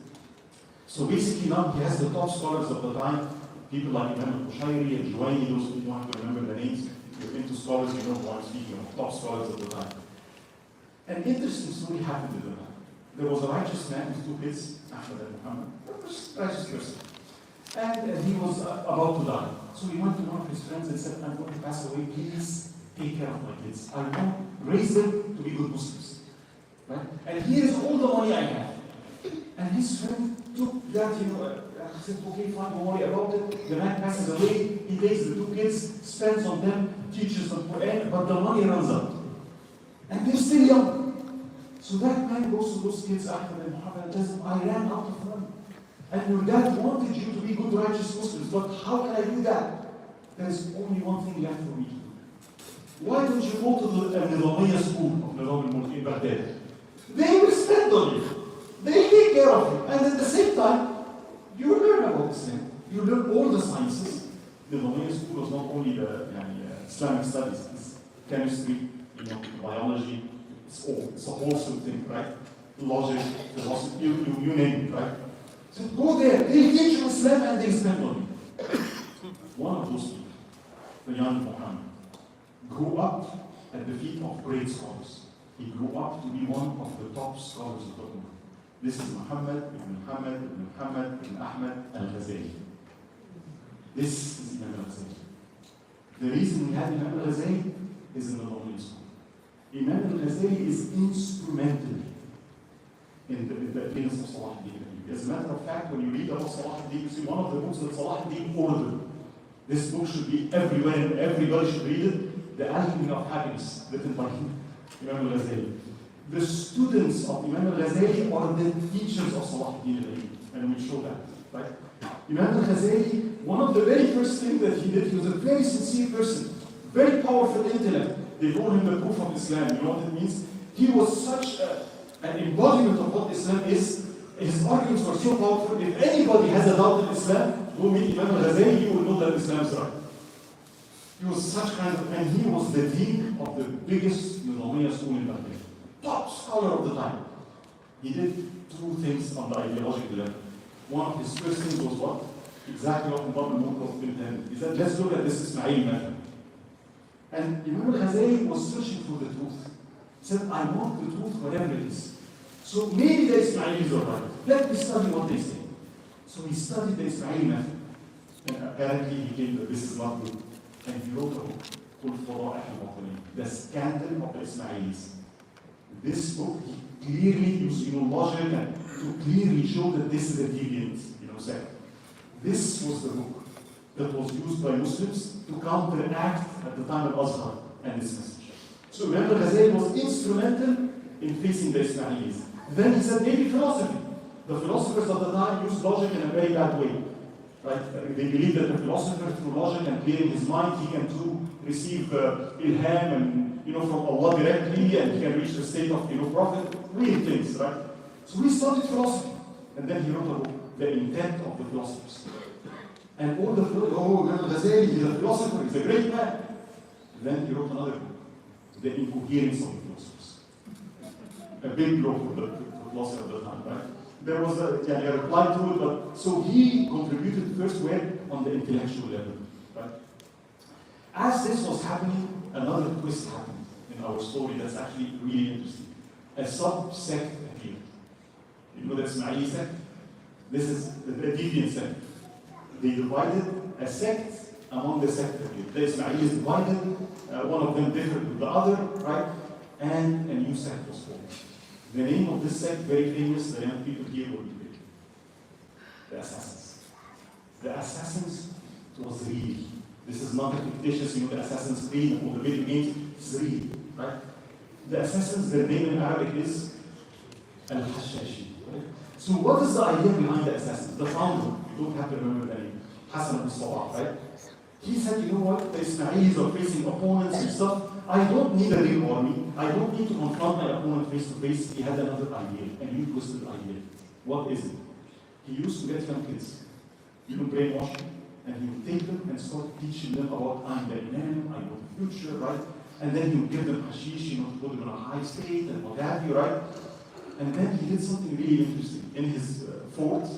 so basically now he has the top scholars of the time, people like Imam al-Bushairi and Juwayni, those who want to remember the names, if you're into scholars, you know who I'm speaking of, top scholars of the time. An interesting story happened to them. There was a righteous man with 2 kids, Ahmad and Muhammad, a righteous person. And he was about to die. So he went to one of his friends and said, I'm going to pass away, please take care of my kids. I want to raise them to be good Muslims. Right? And here is all the money I have. And his friend took that, said, okay, fine, don't worry about it. The man passes away, he takes the 2 kids, spends on them, teaches them Quran, but the money runs out. And they're still young. So that man goes to those kids, Ahmad and Muhammad, and tells them, I ran out of money. And your dad wanted you to be good, righteous Muslims, but how can I do that? There is only one thing left for me to do. Why don't you go to the Nizamiya school of Nizam al-Mulk in Baghdad? They will spend on you. They take care of you. And at the same time, you learn about Islam. You learn all the sciences. The Nizamiya school was not only the Islamic studies, it's chemistry, biology, it's all. It's a wholesome thing, right? Logic, philosophy, you name it, right? So go there, they teach you Islam and they spend on you. One of those people, the young Muhammad, grew up at the feet of great scholars. He grew up to be one of the top scholars of the Ummah. This is Muhammad ibn Ahmad al-Ghazali. This is Imam al-Ghazali. The reason we have Imam al-Ghazali is in the Nizamiya school. Imam al-Ghazali is instrumental in the appearance of Salahuddin Al-Ayubi. As a matter of fact, when you read about Salahuddin, you see one of the books that Salahuddin ordered. This book should be everywhere and everybody should read it. The Alchemy of Happiness, written by Imam al-Ghazali. The students of Imam al-Ghazali are the teachers of Salahuddin Al-Ayubi, and we'll show that. Right? Imam al-Ghazali, one of the very first things that he did, he was a very sincere person, very powerful intellect. They call him the proof of Islam. You know what it means? He was such an embodiment of what Islam is. His arguments were so powerful. If anybody has a doubt in Islam, go meet Imam al-Ghazali, you will know that Islam is right. He was such kind of, and he was the dean of the biggest Nizamiya school in Baghdad. Top scholar of the time. He did 2 things on the ideological level. One of his first things was what? Exactly what Nizam al-Mulk intended. He said, let's look at this Ismaili method. And Imam al-Ghazali was searching for the truth. He said, I want the truth whatever it is. So maybe the Ismailis are right. Let me study what they say. So he studied the Ismaili method. And apparently he came that this is not good. And he wrote a book called Fada'ih al-Batini, The Scandal of the Ismailis. This book, he clearly used logic and to clearly show that this is a deviant sect. This was the book that was used by Muslims to counteract at the time of Azhar and this message. So Imam al-Ghazali was instrumental in facing the Ismailis. Then he said maybe philosophy. The philosophers of the time used logic in a very bad way. Right? They believe that the philosopher, through logic and clearing his mind, he can receive ilham and from Allah directly, and he can reach the state of prophet. Weird things, right? So he studied philosophy, and then he wrote a book, The Intent of the Philosophers. And all the Ghazali, he's a philosopher, he's a great man. Then he wrote another book, The Incoherence of the Philosophers. A big blow for the philosopher of the time, right? There was a reply to it, but so he contributed first where on the intellectual level. Right? As this was happening, another twist happened in our story that's actually really interesting. A sub-sect appeared. You know the Ismaili sect? This is the deviant sect. They divided a sect among the sect appeared. The Ismailis divided, one of them differed with the other, right? And a new sect was formed. The name of this sect, very famous, the young people here will be big. The Assassins. The Assassin's was real. This is not a fictitious, the Assassin's Creed or the video games, it's real, right? The Assassins, their name in Arabic is Al-Hashashi. Right? So what is the idea behind the Assassins? The founder, you don't have to remember the name, Hassan Elwan, right? He said, you know what, the Ismailis are facing opponents and stuff. I don't need a real army. I don't need to confront my opponent face to face. He had another idea, a new twisted idea. What is it? He used to get young kids. He would brainwash them, and he would take them and start teaching them about I'm the Imam, I know the future, right? And then he would give them hashish, to put them in a high state and what have you, right? And then he did something really interesting. In his fort,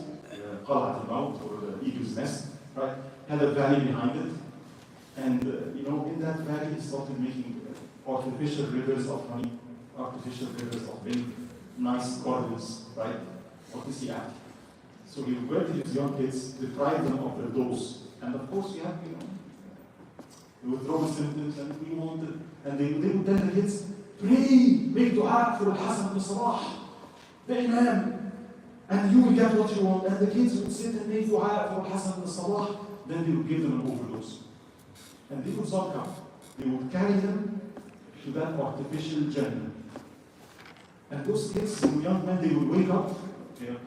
Qalat al-Maut, or the Eagle's Nest, right? Had a valley behind it. And, in that valley, he started making artificial rivers of honey, artificial rivers of milk, nice gardens, right? What is he after? So he would go to his young kids, deprive them of their dose. And of course, you have, withdrawal symptoms, and we wanted, and they would tell the kids, pray, make dua for Hassan al-Salah, the Imam, and you will get what you want. And the kids would sit and make dua for Hassan al-Salah, then they would give them an overdose. And they would suck up. They would carry them to that artificial Jannah. And those kids, young men, they would wake up,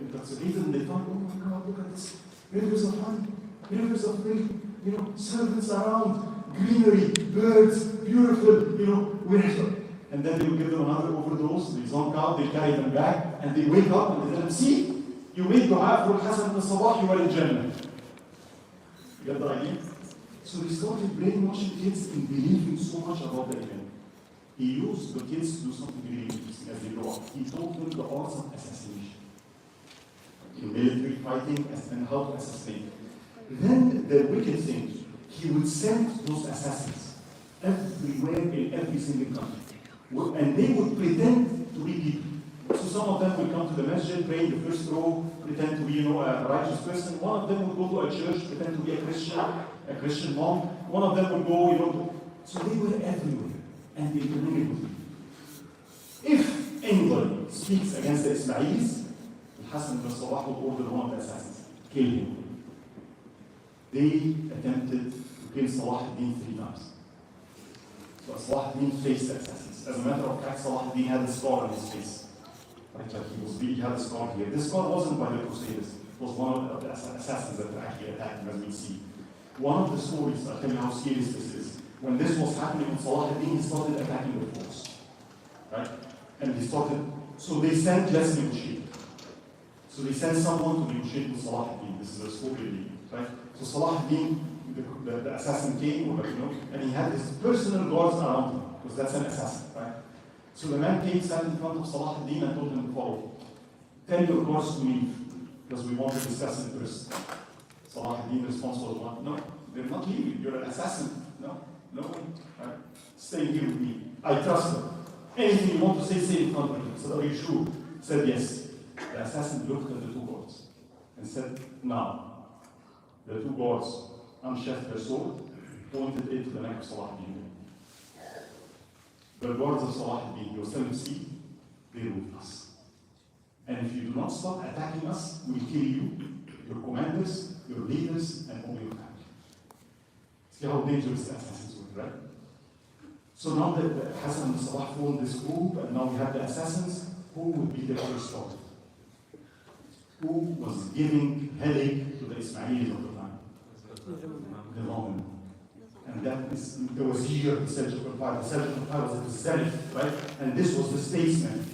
intoxicated, and they thought, oh my God, look at this. Rivers of honey, rivers of milk, servants around, greenery, birds, beautiful, and then they would give them another overdose, they zonk out, they carry them back, and they wake up and they tell them, see, you made dua for Hassan al-Sabah, you are in Jannah. You get the idea? So he started brainwashing kids in believing so much about the Imam. He used the kids to do something really interesting as they grow up. He taught them the arts of assassination, in military fighting, and how to assassinate. Then the wicked thing, he would send those assassins everywhere in every single country. And they would pretend to be people. So some of them would come to the masjid, pray in the first row, pretend to be, a righteous person. One of them would go to a church, pretend to be a Christian monk. One of them would go, so they were everywhere. And they communicated with people. If anybody speaks against the Ismailis, Hassan al-Salah would order one of the assassins, kill him. They attempted to kill Salahuddin 3 times. So Salahuddin faced the assassins. As a matter of fact, Salahuddin had a scar on his face. He had a scar here. This scar wasn't by the Crusaders. It was one of the assassins that actually attacked him, as we see. One of the stories, I'll tell you how serious this is. When this was happening with Salahuddin, he started attacking the force. Right? And so they sent less negotiators. So they sent someone to negotiate with Salahuddin. This is a story, right? So Salahuddin, the assassin came, and he had his personal guards around him, because that's an assassin, right? So the man came, sat in front of Salahuddin and told him to follow. Tell your guards to leave, because we want to discuss it first. Salahuddin's response was, no, they're not leaving, you're an assassin. No, right? Stay here with me. I trust them. Anything you want to say in front of me. So are you sure? Said yes. The assassin looked at the 2 guards and said, now. The 2 guards unsheathed their sword, pointed it to the neck of Salahuddin. The guards of Salahuddin, he was telling them, see, they're with us. And if you do not stop attacking us, we'll kill you, your commanders, your leaders, and all your family. See how dangerous the assassins were, right? So now that Hassan al-Salah formed this group, and now we have the assassins, who would be the first target? Who was giving headache to the Ismailis of the time? The Roman. And that is the Wazir, the Seljuk Empire. The Seljuk Empire was at the zenith, right? And this was the statesman.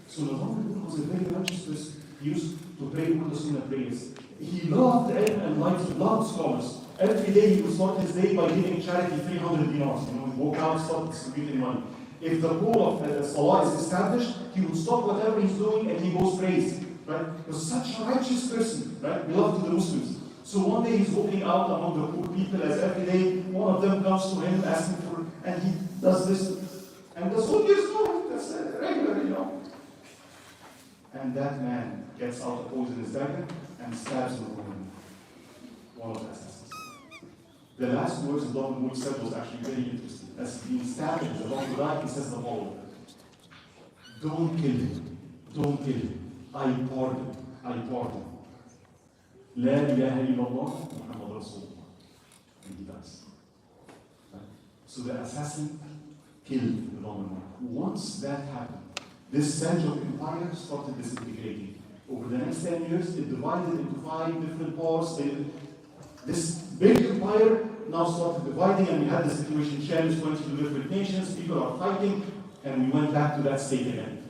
So the Roman was a very righteous person. He used to pray all the Sunnah prayers. He loved ilm and light, he loved scholars. Every day he would start his day by giving charity 300 dinars. He would walk out, start distributing money. If the rule of Salah is established, he would stop whatever he's doing and he goes praise. Right? He was such a righteous person, right? Beloved to the Muslims. So one day he's walking out among the poor people, as every day one of them comes to him asking for, and he does this. And the soldiers know, that's regular, And that man gets out a poisonous dagger and stabs the woman, one of the assassins. The last words of Dr. Moore said was actually very interesting. As being stabbed, he's about to die, he says the following: don't kill him, don't kill him. I pardon. La ilaha illallah Muhammad Rasulullah. And he dies. Right? So the assassin killed the Roman monarch. Once that happened, this Seljuk empire started disintegrating. Over the next 10 years, it divided into 5 different parts. This big empire now started dividing, and we had the situation Sham 22 different nations, people are fighting, and we went back to that state again.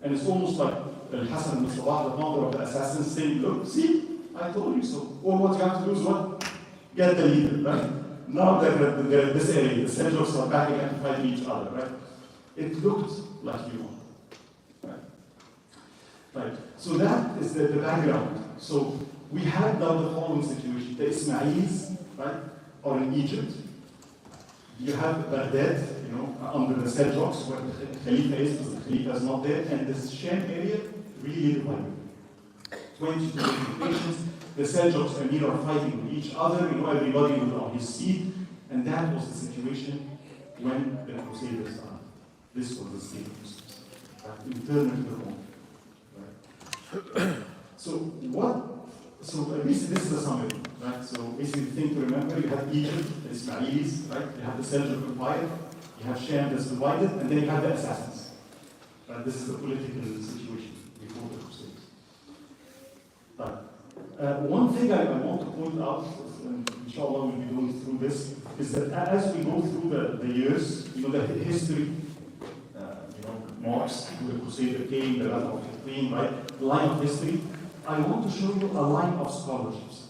And it's almost like Hassan Elwan, the founder of the assassins, saying, look, see, I told you so. All what you have to do is what? Get the leader, right? Now they're this area, the Seljuks are back again to fight each other, right? It looked like you know. Right. So that is the background. So we had now the following situation. The Ismailis, right, are in Egypt. You have Baghdad, you know, under the Seljuks, where the Khalifa is, because the Khalifa is not there, and this Sham area really divided. 22 different nations. The Seljuks and Emir are fighting with each other, you know, everybody was on his seat, and that was the situation when the Crusaders died. This was the state of Muslims, right? Internal turmoil. So at least this is a summary, right? So basically the thing to remember, you have Egypt, the Ismailis, right? You have the Seljuk Empire, you have Sham that's divided, and then you have the assassins. Right? This is the political situation before the Crusades. Right. One thing I want to point out, and inshallah we'll be going through this, is that as we go through the years, you know, the history, marks, the Crusader came, the Battle of Irvine, right? The line of history. I want to show you a line of scholarships.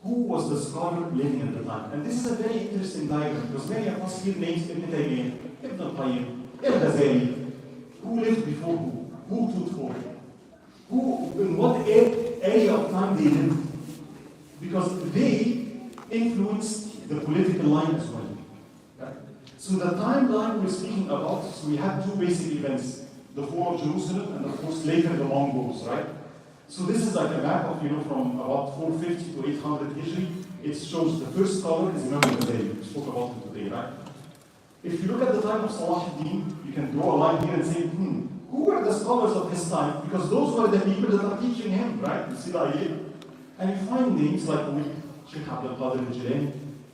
Who was the scholar living at the time? And this is a very interesting diagram, because many of us hear names Ibn Taymiyyah, Ibn al-Qayyim, Al-Ghazali. Who lived before who? Who taught for who? In what area of time they lived? Because they influenced the political line as well. So the timeline we're speaking about, so we have 2 basic events, the fall of Jerusalem and of course later the Mongols, right? So this is like a map of, you know, from about 450 to 800 Hijri. It shows the first scholar is Imam al-Ghazali. We spoke about him today, right? If you look at the time of Salahuddin, you can draw a line here and say, who were the scholars of his time? Because those were the people that are teaching him, right? You see the idea? And you find names like Sheikh Abdul Qadir al-Jilani,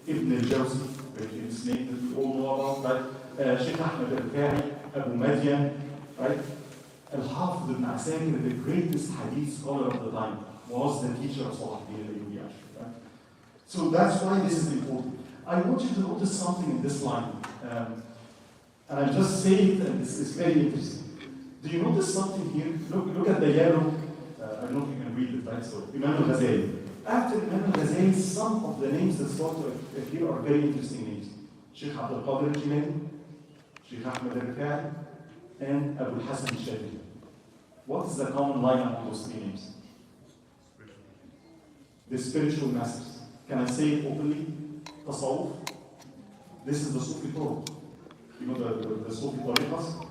Ibn al-Jawzi, very famous name that we all know about, right? Sheikh Ahmed al-Fa'i, Abu Madian, right? Al-Hafid ibn Asakir, the greatest hadith scholar of the time, was the teacher of Salahuddin Al-Ayubi, right? So that's why this is important. I want you to notice something in this line. And I'll just say it, and this is very interesting. Do you notice something here? Look at the yellow, I don't know if you can read it, right? So, Imam al-Ghazali. After Imam al-Ghazali, some of the names that start to appear are very interesting names. Sheikh Abdul Qadir al-Jilani, Sheikh Ahmed al-Fa'i, and Abu Hassan al-Shadili. What is the common line among those 3 names? The spiritual masters. Can I say it openly? Tasawwuf. This is the Sufi Torah. You know the Sufi Tariqas?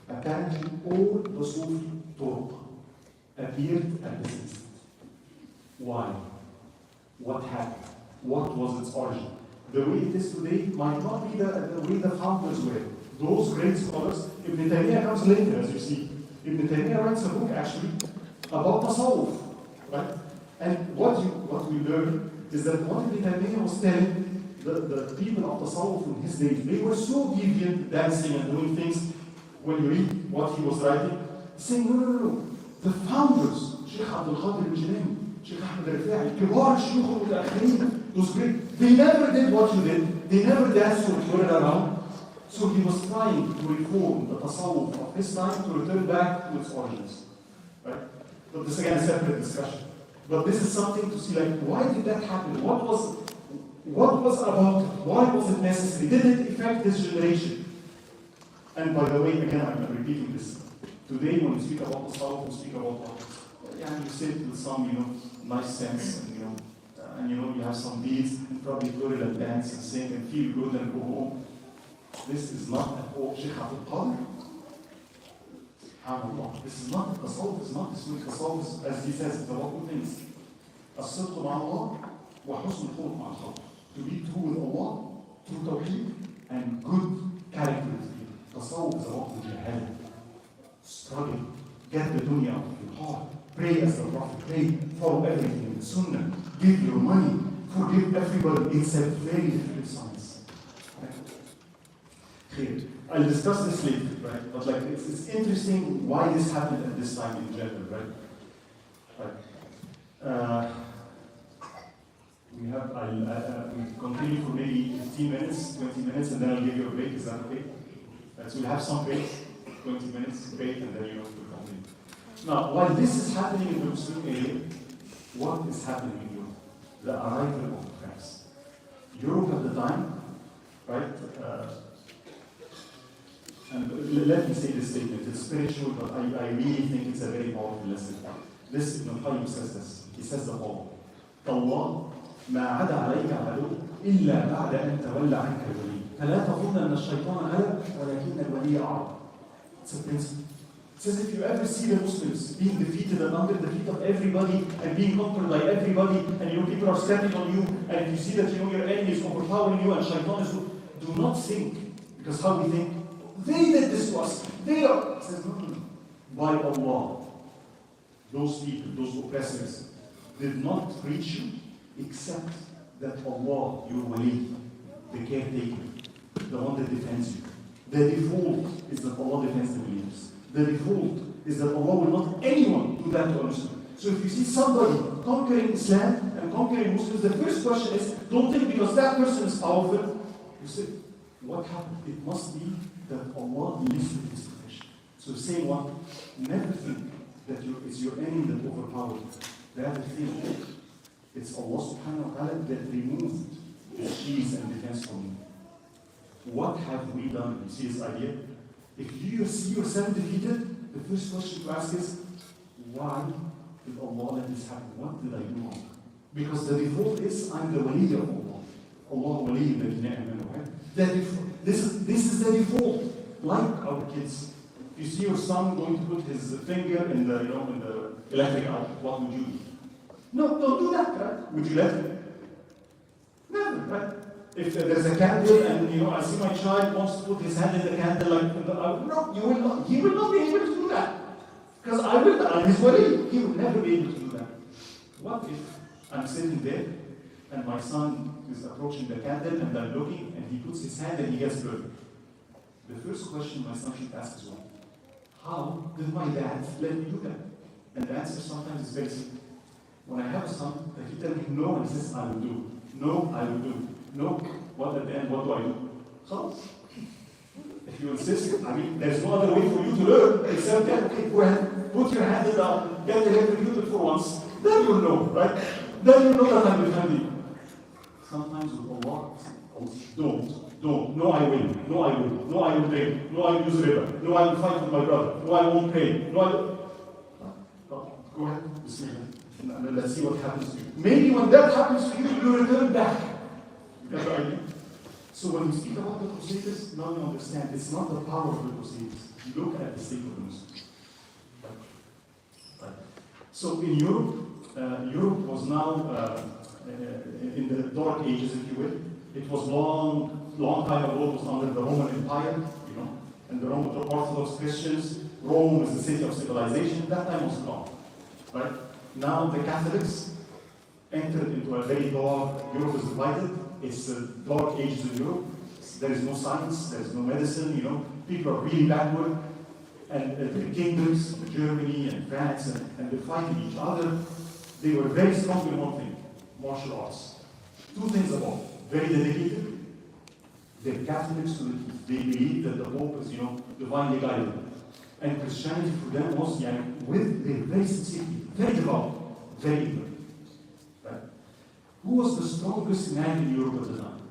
Apparently all the Sufi Torah appeared at this instant. Why? What happened? What was its origin? The way it is today might not be the way the founders were. Those great scholars, Ibn Taymiyyah comes later, as you see. Ibn Taymiyyah writes a book actually about Tasawwuf, right? And what we learn is that what Ibn Taymiyyah was telling the people of Tasawwuf in his days, they were so deviant, dancing and doing things. When you read what he was writing, saying, no. The founders, Sheikh Abdul Qadir al-Jilani, Sheikh Ahmed al-Fa'i, Kibar Shuyukh al-Akhirin, those great, they never did what you did. They never danced or twirled around. So he was trying to reform the Tasawwuf of his time to return back to its origins. Right? But this again is a separate discussion. But this is something to see, like, why did that happen? What was about it? Why was it necessary? Did it affect this generation? And by the way, again, I'm repeating this. Today, when we speak about Tasawwuf, we speak about what? You say it with some, nice sense, and you have some beads, and probably twirl and dance and sing and feel good and go home. This is not at all Sheikh Abdul Qadir. SubhanAllah. This is not the Tasawwuf, it's not this week. Tasawwuf, as he says, it's about 2 things. الصدق مع الله وحسن الخلق مع الخلق. To be true with Allah, through Tawheed, and good character with people. Tasawwuf is about mujahada, struggle, Get the dunya out of your heart. Pray as the Prophet prayed. Follow everything in the Sunnah. Give your money. Forgive everybody. It's a very difficult science. Right? I'll discuss this later, right? But like it's interesting why this happened at this time in general, right? We'll continue for maybe 15 minutes, 20 minutes, and then I'll give you a break. Is that okay? So we'll have some break, 20 minutes break, and then we'll continue. Now, while this is happening in the Muslim area, what is happening in Europe? The arrival of Christ. Europe at the time, right? And let me say this statement. It's spiritual, but I really think it's a very powerful lesson. This Ibn al-Qayyim says this. He says the following. Allah ما عدا عليك عدو إلا بعد أن تولى عنك الولي فلا تظن أن الشيطان غلب ولكن الولي أعرض. It's a principle. It says if you ever see the Muslims being defeated and under the feet of everybody and being conquered by everybody, and people are stepping on you, and if you see that your enemy is overpowering you and shaitan is, do not think, because how we think, they did this to us, they are. It says no. By Allah, those people, those oppressors, did not reach you except that Allah, your wali, the caretaker, the one that defends you. The default is that Allah defends the believers. The default is that Allah will not anyone do that to a Muslim. So if you see somebody conquering Islam and conquering Muslims, the first question is, don't think because that person is powerful, you say, what happened? It must be that Allah lifted his protection. So saying what? Never think that it's your enemy that overpowered you. That thing, it's Allah subhanahu wa ta'ala that removed the shields and defense from you. What have we done? You see this idea? If you see yourself defeated, the first question to ask is, why did Allah let this happen? What did I do wrong? Because the default is, I'm the wali of Allah. Allah wali alladhina amanu, right? This is the default. Like our kids. If you see your son going to put his finger in the electric outlet, what would you do? No, don't do that, right? Would you let him? Never, right? If there's a candle and I see my child wants to put his hand in the candle, no, you will not. He will not be able to do that. Because I'm his wali. He will never be able to do that. What if I'm sitting there and my son is approaching the candle and I'm looking and he puts his hand and he gets burned? The first question my son should ask is what? How did my dad let me do that? And the answer sometimes is very simple. When I have a son, if you tell me no, and he says, I will do. No, I will do. No, what at the end, what do I do? So, if you insist, there's no other way for you to learn except that, okay, go ahead, put your hand down, get electrocuted for once, then you'll know, right? Then you'll know that I'm defending you. Sometimes with Allah, don't, no I will, no I will, no I will drink, no I will use riba, no I will fight with my brother, no I won't pay, no I will... Go ahead, Bismillah. Let's see what happens to you. Maybe when that happens to you, you return back. You get the idea? So when we speak about the Crusaders, now you understand, it's not the power of the Crusaders. Look at the state of the Muslims. Right. So in Europe, Europe was now in the Dark Ages, if you will. It was long time ago, it was under the Roman Empire, and the Roman Orthodox Christians. Rome is the city of civilization. That time was gone. Right? Now the Catholics entered into a very dark, Europe is divided, it's dark ages in Europe, there is no science, there is no medicine, people are really backward, and the kingdoms, Germany and France, and they're fighting each other. They were very strong in one thing, martial arts. Two things about it, very dedicated, they're Catholics to the teeth. They believe that the Pope is, divinely guided. And Christianity for them was, they're very sincere, very devout, very ignorant. Right? Who was the strongest man in Europe at the time?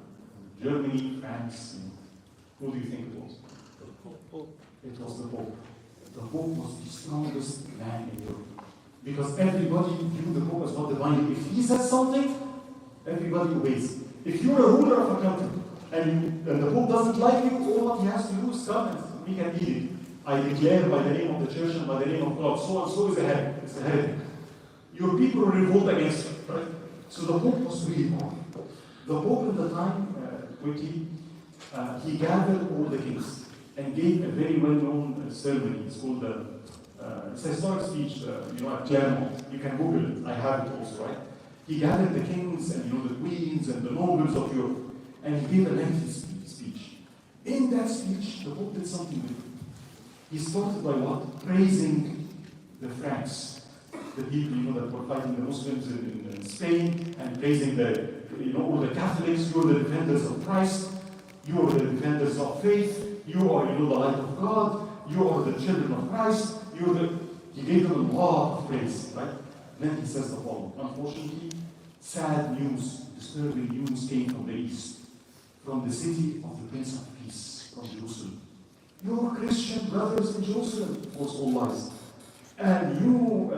Germany, France, who do you think it was? It was the Pope. The Pope was the strongest man in Europe. Because everybody knew the Pope as not divine. If he says something, everybody obeys. If you're a ruler of a country, and the Pope doesn't like you, all what he has to do is come and we can eat it. I declare by the name of the church and by the name of God, so and so is a heretic. It's a heretic. Your people will revolt against it, right? So the Pope was really powerful. The Pope at the time, quickly, he gathered all the kings and gave a very well-known ceremony. It's called the it's a historic speech, at Claremont. You can Google it. I have it also, right? He gathered the kings and the queens and the nobles of Europe, and he gave a lengthy speech. In that speech, the Pope did something different. He started by what? Praising the Franks, the people that were fighting the Muslims in Spain, and praising all the Catholics. You're the defenders of Christ. You are the defenders of faith. You are, the light of God. You are the children of Christ. He gave them a lot of praise, right? Then he says the following. Unfortunately, sad news, disturbing news came from the east, from the city of the Prince of Peace, from Jerusalem. Your Christian brothers in Jerusalem was all lies. And you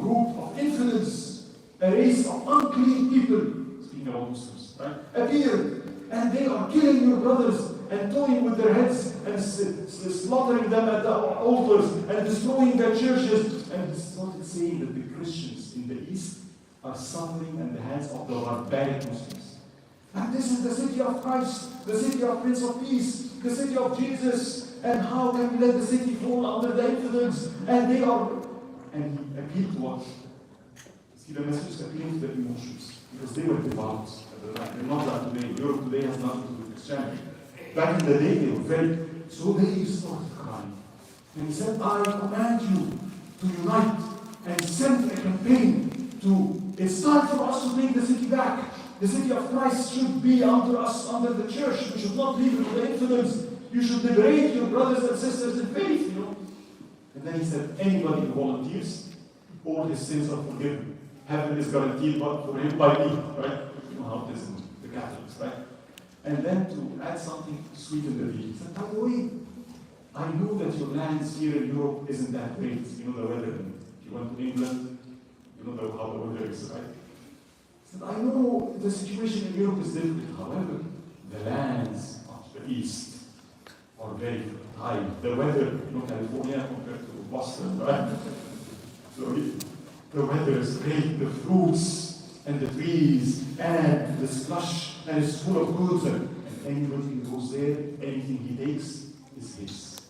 group of infidels, a race of unclean people, speaking about Muslims, right, appeared, and they are killing your brothers and toying with their heads and slaughtering them at the altars and destroying their churches. And he started saying that the Christians in the East are suffering at the hands of the barbaric Muslims. And this is the city of Christ, the city of Prince of Peace, the city of Jesus. And how can we let the city fall under the infidels? And he appealed to what? See, the message appealed to the emotions, because they were devout at the time. They're not like today. Europe today has nothing to do with Christianity. Back in the day, they were very. So they started crying. And he said, I command you to unite and send a campaign it's time for us to take the city back. The city of Christ should be under us, under the church. We should not leave it to the infidels. You should liberate your brothers and sisters in faith, And then he said, anybody who volunteers, all his sins are forgiven. Heaven is guaranteed for him by me, right? You know how it is in the Catholics, right? And then to add something to sweeten the deal, he said, by the way, I know that your lands here in Europe isn't that great. You know the weather. If you went to England, you know how the weather is, right? He said, I know the situation in Europe is different. However, the lands of the East are very fertile. The weather, California compared to Boston, right? So the weather is great, the fruits and the trees and the slush, and it's full of goods. And anybody who goes there, anything he takes is his.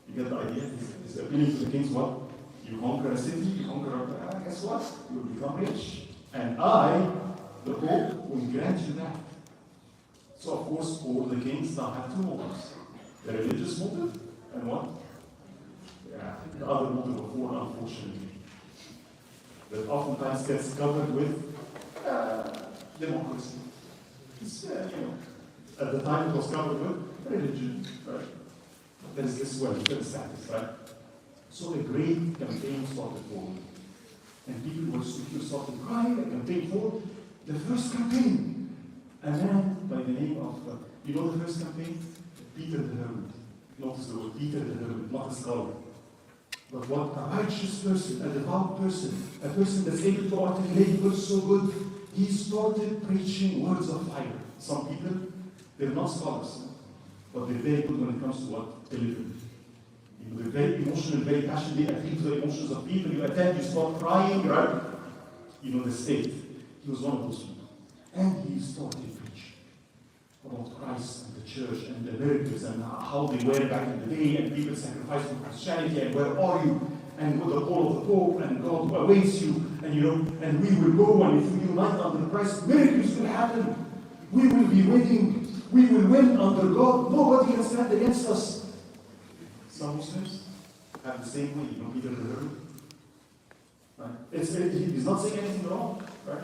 You get the idea? He's appealing to the kings what? You conquer a city, you conquer guess what? You will become rich. And I, the Pope, will grant you that. So of course, all the kings now have two motives. The religious motive, and what? The other motive of war, unfortunately. That oftentimes gets covered with democracy. At the time it was covered with religion, right? There is this welfare status, right? So a great campaign started forward. And people started crying, a campaign forward. The first campaign, a man by the name of, the first campaign? Peter the Hermit. Notice the word Peter the Hermit, not a scholar. But what a righteous person, a devout person, a person that's able to articulate words so good, he started preaching words of fire. Some people, they're not scholars, but they're very good when it comes to what? Delivery. They're very emotional, very passionate, they appeal to the emotions of people. You attend, you start crying, right? The state. He was one of those people. And he started preaching about Christ and the church and the miracles and how they were back in the day, and people sacrificed for Christianity, and where are you? And with the call of the Pope, and God awaits you, and we will go, and if we unite under Christ, miracles will happen. We will be winning. We will win under God. Nobody can stand against us. Some Muslims have the same way, Peter the Hermit. Right? He's not saying anything wrong, right?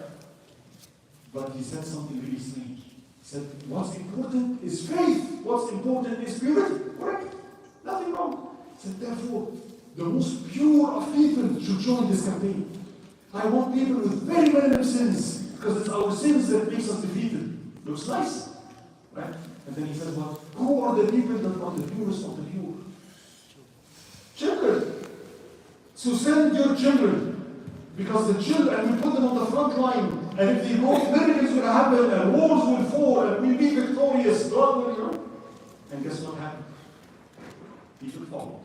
But he said something really strange. He said, what's important is faith. What's important is purity. Correct? Nothing wrong. He said, therefore, the most pure of people should join this campaign. I want people with very minimum sins, because it's our sins that makes us defeated. Looks nice, right? And then he says, well, who are the people that are the purest of the pure? Children. So send your children, because the children, and we put them on the front line, and if they go, miracles will happen, and walls will fall, and we'll be victorious. God will, And guess what happened? People followed.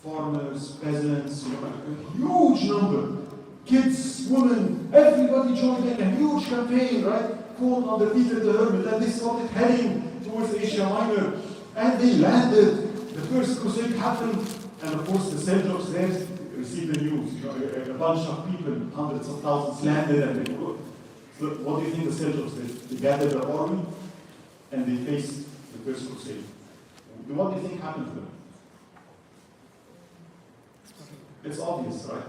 Farmers, peasants, a huge number. Kids, women, everybody joined in a huge campaign, right? Called under Peter the Hermit, and they started heading towards Asia Minor, and they landed. The first crusade happened, and of course the Seljuks there received the news. You know, a bunch of people, hundreds of thousands landed, and they were. So what do you think the Seljuks did? They gathered their army, and they faced the first crusade. What do you think happened to them? It's obvious, right?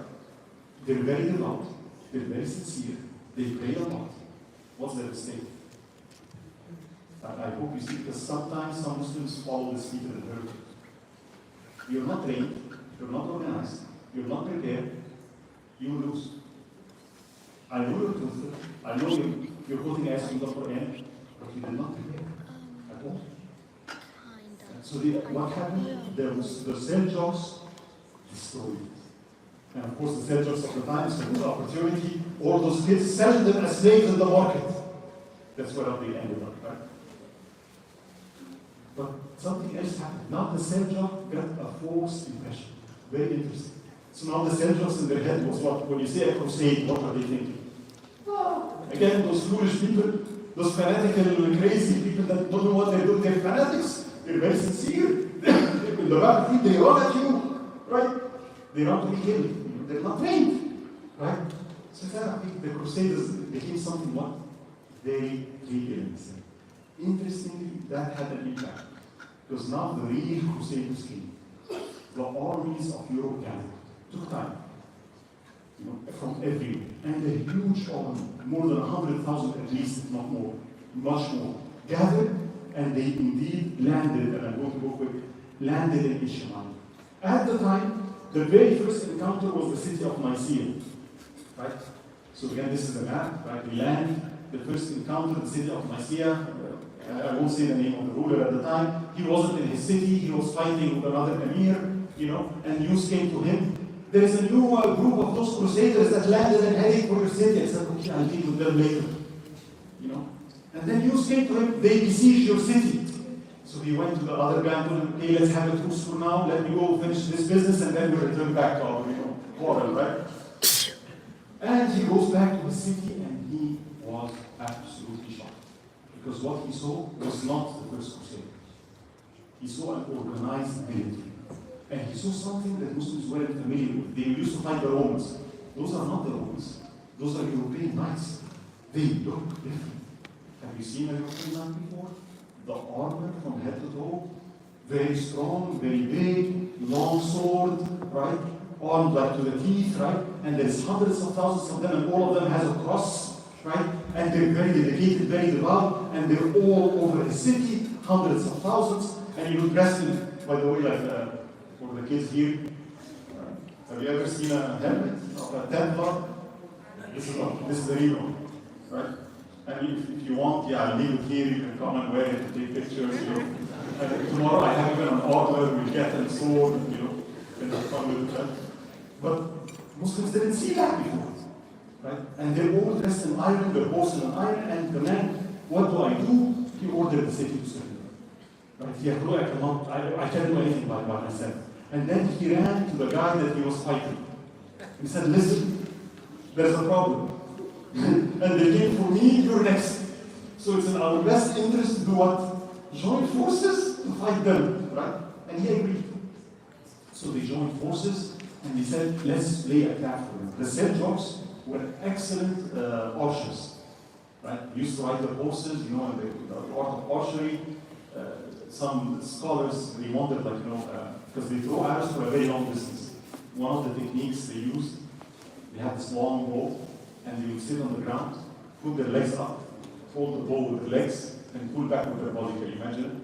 They're very devout, they're very sincere, they pray a lot. What's their mistake? I hope you see, because sometimes some Muslims follow this lead and hurt. You're not trained, you're not organized, you're not prepared, you will lose. I know you're truthful, I know you're quoting ayahs from the Quran, but you did not prepare at all. So what happened? The Seljuks destroyed it. And of course, the Seljuks of the time saw the opportunity, all those kids sell them as slaves in the market. That's where they ended up, right? But something else happened. Now the Seljuk got a false impression. Very interesting. So now the Seljuks in their head was what? When you say a crusade, what are they thinking? Again, those foolish people, those fanatical, crazy people that don't know what they're doing, they're fanatics, they're very sincere. In the battlefield, they run at you, right? They run to be killed. They're not trained, right? So I think the Crusaders became something what? Very real. Interestingly, that had an impact. Because now the real Crusaders came. The armies of Europe gathered. Took time. You know, from everywhere. And a huge army, more than 100,000 at least, if not more, much more, gathered, and they indeed landed, and I'm going to go quick, landed in Asia Minor. At the time, the very first encounter was the city of Nicaea, right? So again, this is the map, right? We land, the first encounter, the city of Nicaea. I won't say the name of the ruler at the time. He wasn't in his city, he was fighting with another emir, you know, and news came to him. There is a new group of those crusaders that landed and heading for your city. I said, okay, I'll deal with them later, you know. And then news came to him, they besieged your city. So he went to the other guy and told him, okay, let's have a truce for now, let me go finish this business, and then we'll return back to our, quarrel, right? And he goes back to his city, and he was absolutely shocked. Because what he saw was not the first crusade. He saw an organized military. And he saw something that Muslims weren't familiar with. They used to fight the Romans. Those are not the Romans. Those are European knights. They look different. Have you seen a European knight before? The armor from head to toe, very strong, very big, long sword, right? Armed like to the teeth, right? And there's hundreds of thousands of them, and all of them has a cross, right? And they're very dedicated, very devout, and they're all over the city, hundreds of thousands, and you look dressed in, by the way, like for the kids here, have you ever seen a helmet of a Templar? This is the real one, right? And if you want, yeah, I'll leave it here, you can come and wear it, take pictures, you know. And tomorrow I have even an armor, we'll get a sword, you know, and have fun with it. But Muslims didn't see that before, right? And they're all dressed in iron, they're horses in iron, and the man, what do I do? He ordered the city to surrender. Right? I can't do anything by myself. And then he ran to the guy that he was fighting. He said, listen, there's a problem. And they came for me, you're next. So it's in our best interest to do what? Join forces to fight them, right? And he agreed. So they joined forces, and they said, let's lay a trap for them. The Seljuks were excellent archers, right? They used to ride their horses, you know, in the art of archery. Some scholars, they wanted, like, you know, because they throw arrows for a very long distance. One of the techniques they used, they had this long bow, and they would sit on the ground, put their legs up, hold the bow with their legs, and pull back with their body. Can you imagine it?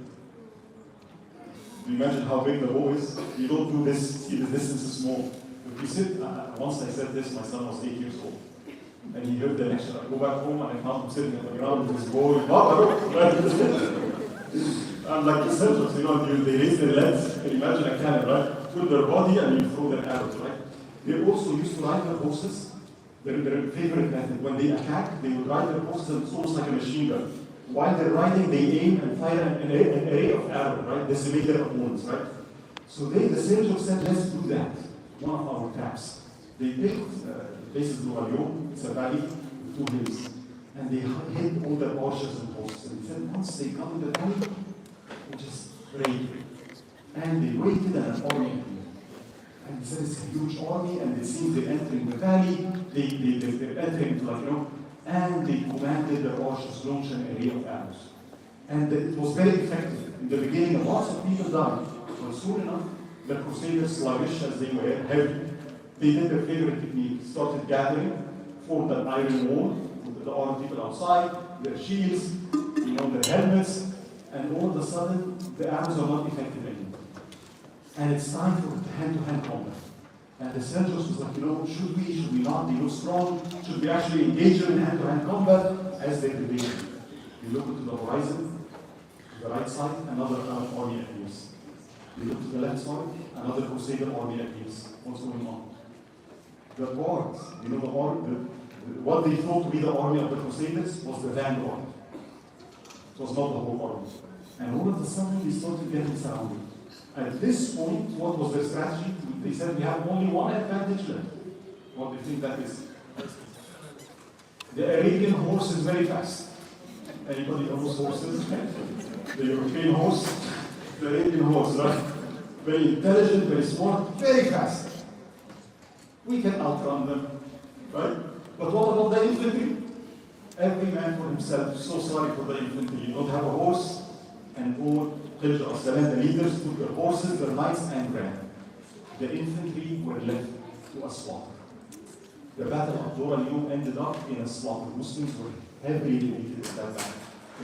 Do you imagine how big the bow is? You don't do this, see the distance is small. If you sit, once I said this, my son was 8 years old. And he heard the lecture. I go back home and I found him sitting on the ground with his bow. And like the Seljuks, you know, they raise their legs, you can imagine a cannon, right? Put their body and you throw their arrows, right? They also used to ride their horses. Their favorite method, when they attack, they would ride their horses and it's almost like a machine gun. While they're riding, they aim and fire an array of arrows, right? Decimate their opponents, right? So the Seljuks said, let's do that. One of our traps. They picked places in Al-Ayubi, it's a valley with 2 hills. And they hid all their archers and horses. And they said, once they come in the valley, we just pray. And they waited and an army appeared. And they said it's a huge army, and it seems they're entering the valley, they're entering into and they commanded the archers to launch an array of arrows. And it was very effective. In the beginning, lots of people died. But soon enough, the Crusaders, sluggish as they were, heavy, they did their favorite technique, started gathering, formed an iron wall, with the armed people outside, their shields, their helmets, and all of a sudden, the arrows are not effective anymore. And it's time for hand-to-hand combat. And the Seljouks was like, should we not? They look strong. Should we actually engage them in hand-to-hand combat? As they debated. We look to the horizon, to the right side, another army appears. We look to the left side, another Crusader army appears. What's going on? The guards, what they thought to be the army of the Crusaders was the vanguard. It was not the whole army. And all of a sudden, they started getting surrounded. At this point, what was their strategy? They said, we have only one advantage left. What do you think that is? The Arabian horse is very fast. Anybody knows horses? The European horse, the Arabian horse, right? Very intelligent, very smart, very fast. We can outrun them, right? But what about the infantry? Every man for himself. So sorry for the infantry. You don't have a horse, and all the leaders took their horses, their knights, and ran. The infantry were left to a slaughter. The Battle of Dor al-Yum ended up in a slaughter. Muslims were heavily defeated in that battle.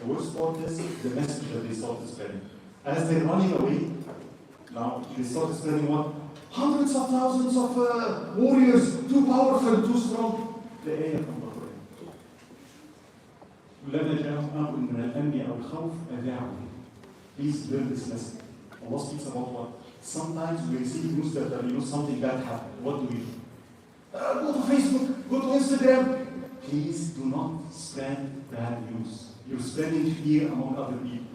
The worst part is the message that they started spreading. As they're running away, now they started spreading what? Hundreds of thousands of warriors, too powerful, too strong. The ayah from the Quran. وَلَا جَاءَهُمْ أَمْرٌ مِنَ الْأَمْنِ أَوْ الْخَوْفِ أَذَاعُوا. Please learn this lesson. Allah speaks about what? Sometimes we receive news that something bad happened. What do we do? Go to Facebook, go to Instagram. Please do not spread bad news. You're spreading fear among other people.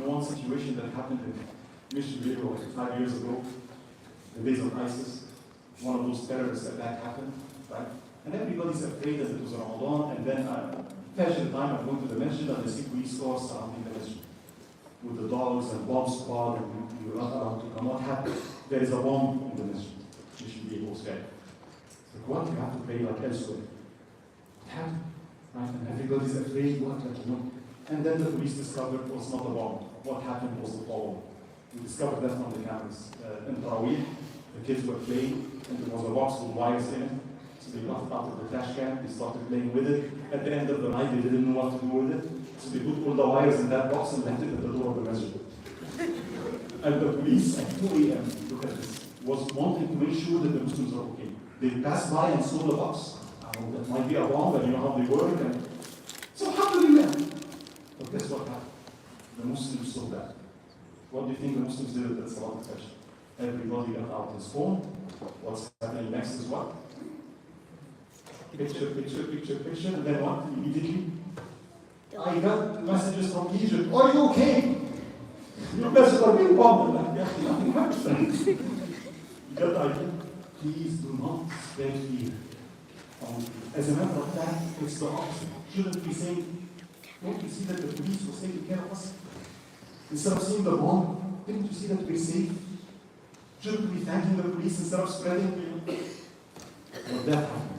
One situation that happened in Michigan 5 years ago, the days of ISIS, one of those terrorist attacks happened, right? And everybody's afraid that it was Ramadan, and then Fajr time, I'm going to the masjid, and I see police cars surrounding the masjid with the dogs and bomb squad, and you're not allowed to come. What happened? There is a bomb in the masjid. You should be able to scared. Like, what? You have to pray like elsewhere. What happened? Right? And everybody's afraid, what? And then the police discovered it was not a bomb. What happened was the following. We discovered that from the cameras. In Tarawih, the kids were playing, and there was a box with wires in it. So they got it out of the trash can, they started playing with it. At the end of the night, they didn't know what to do with it. So they put all the wires in that box and left it at the door of the masjid. And the police at 2 a.m., look at this, was wanting to make sure that the Muslims are okay. They passed by and saw the box. That might be a bomb, and you know how they work. And so how do you know? But guess what happened? The Muslims saw that. What do you think the Muslims did at Salahuddeen Al-Ayubi? Everybody got out his phone. What's happening next is what? Picture, picture, picture, picture, and then what? Immediately, I got messages from Egypt. Are you okay? Your messages are being bombed. Nothing happened. You got the idea? Please do not spread fear. As a matter of fact, it's the opposite. Shouldn't we say, don't you see that the police was taking care of us? Instead of seeing the bomb, didn't you see that we're safe? Shouldn't we be thanking the police instead of spreading fear? But that happened.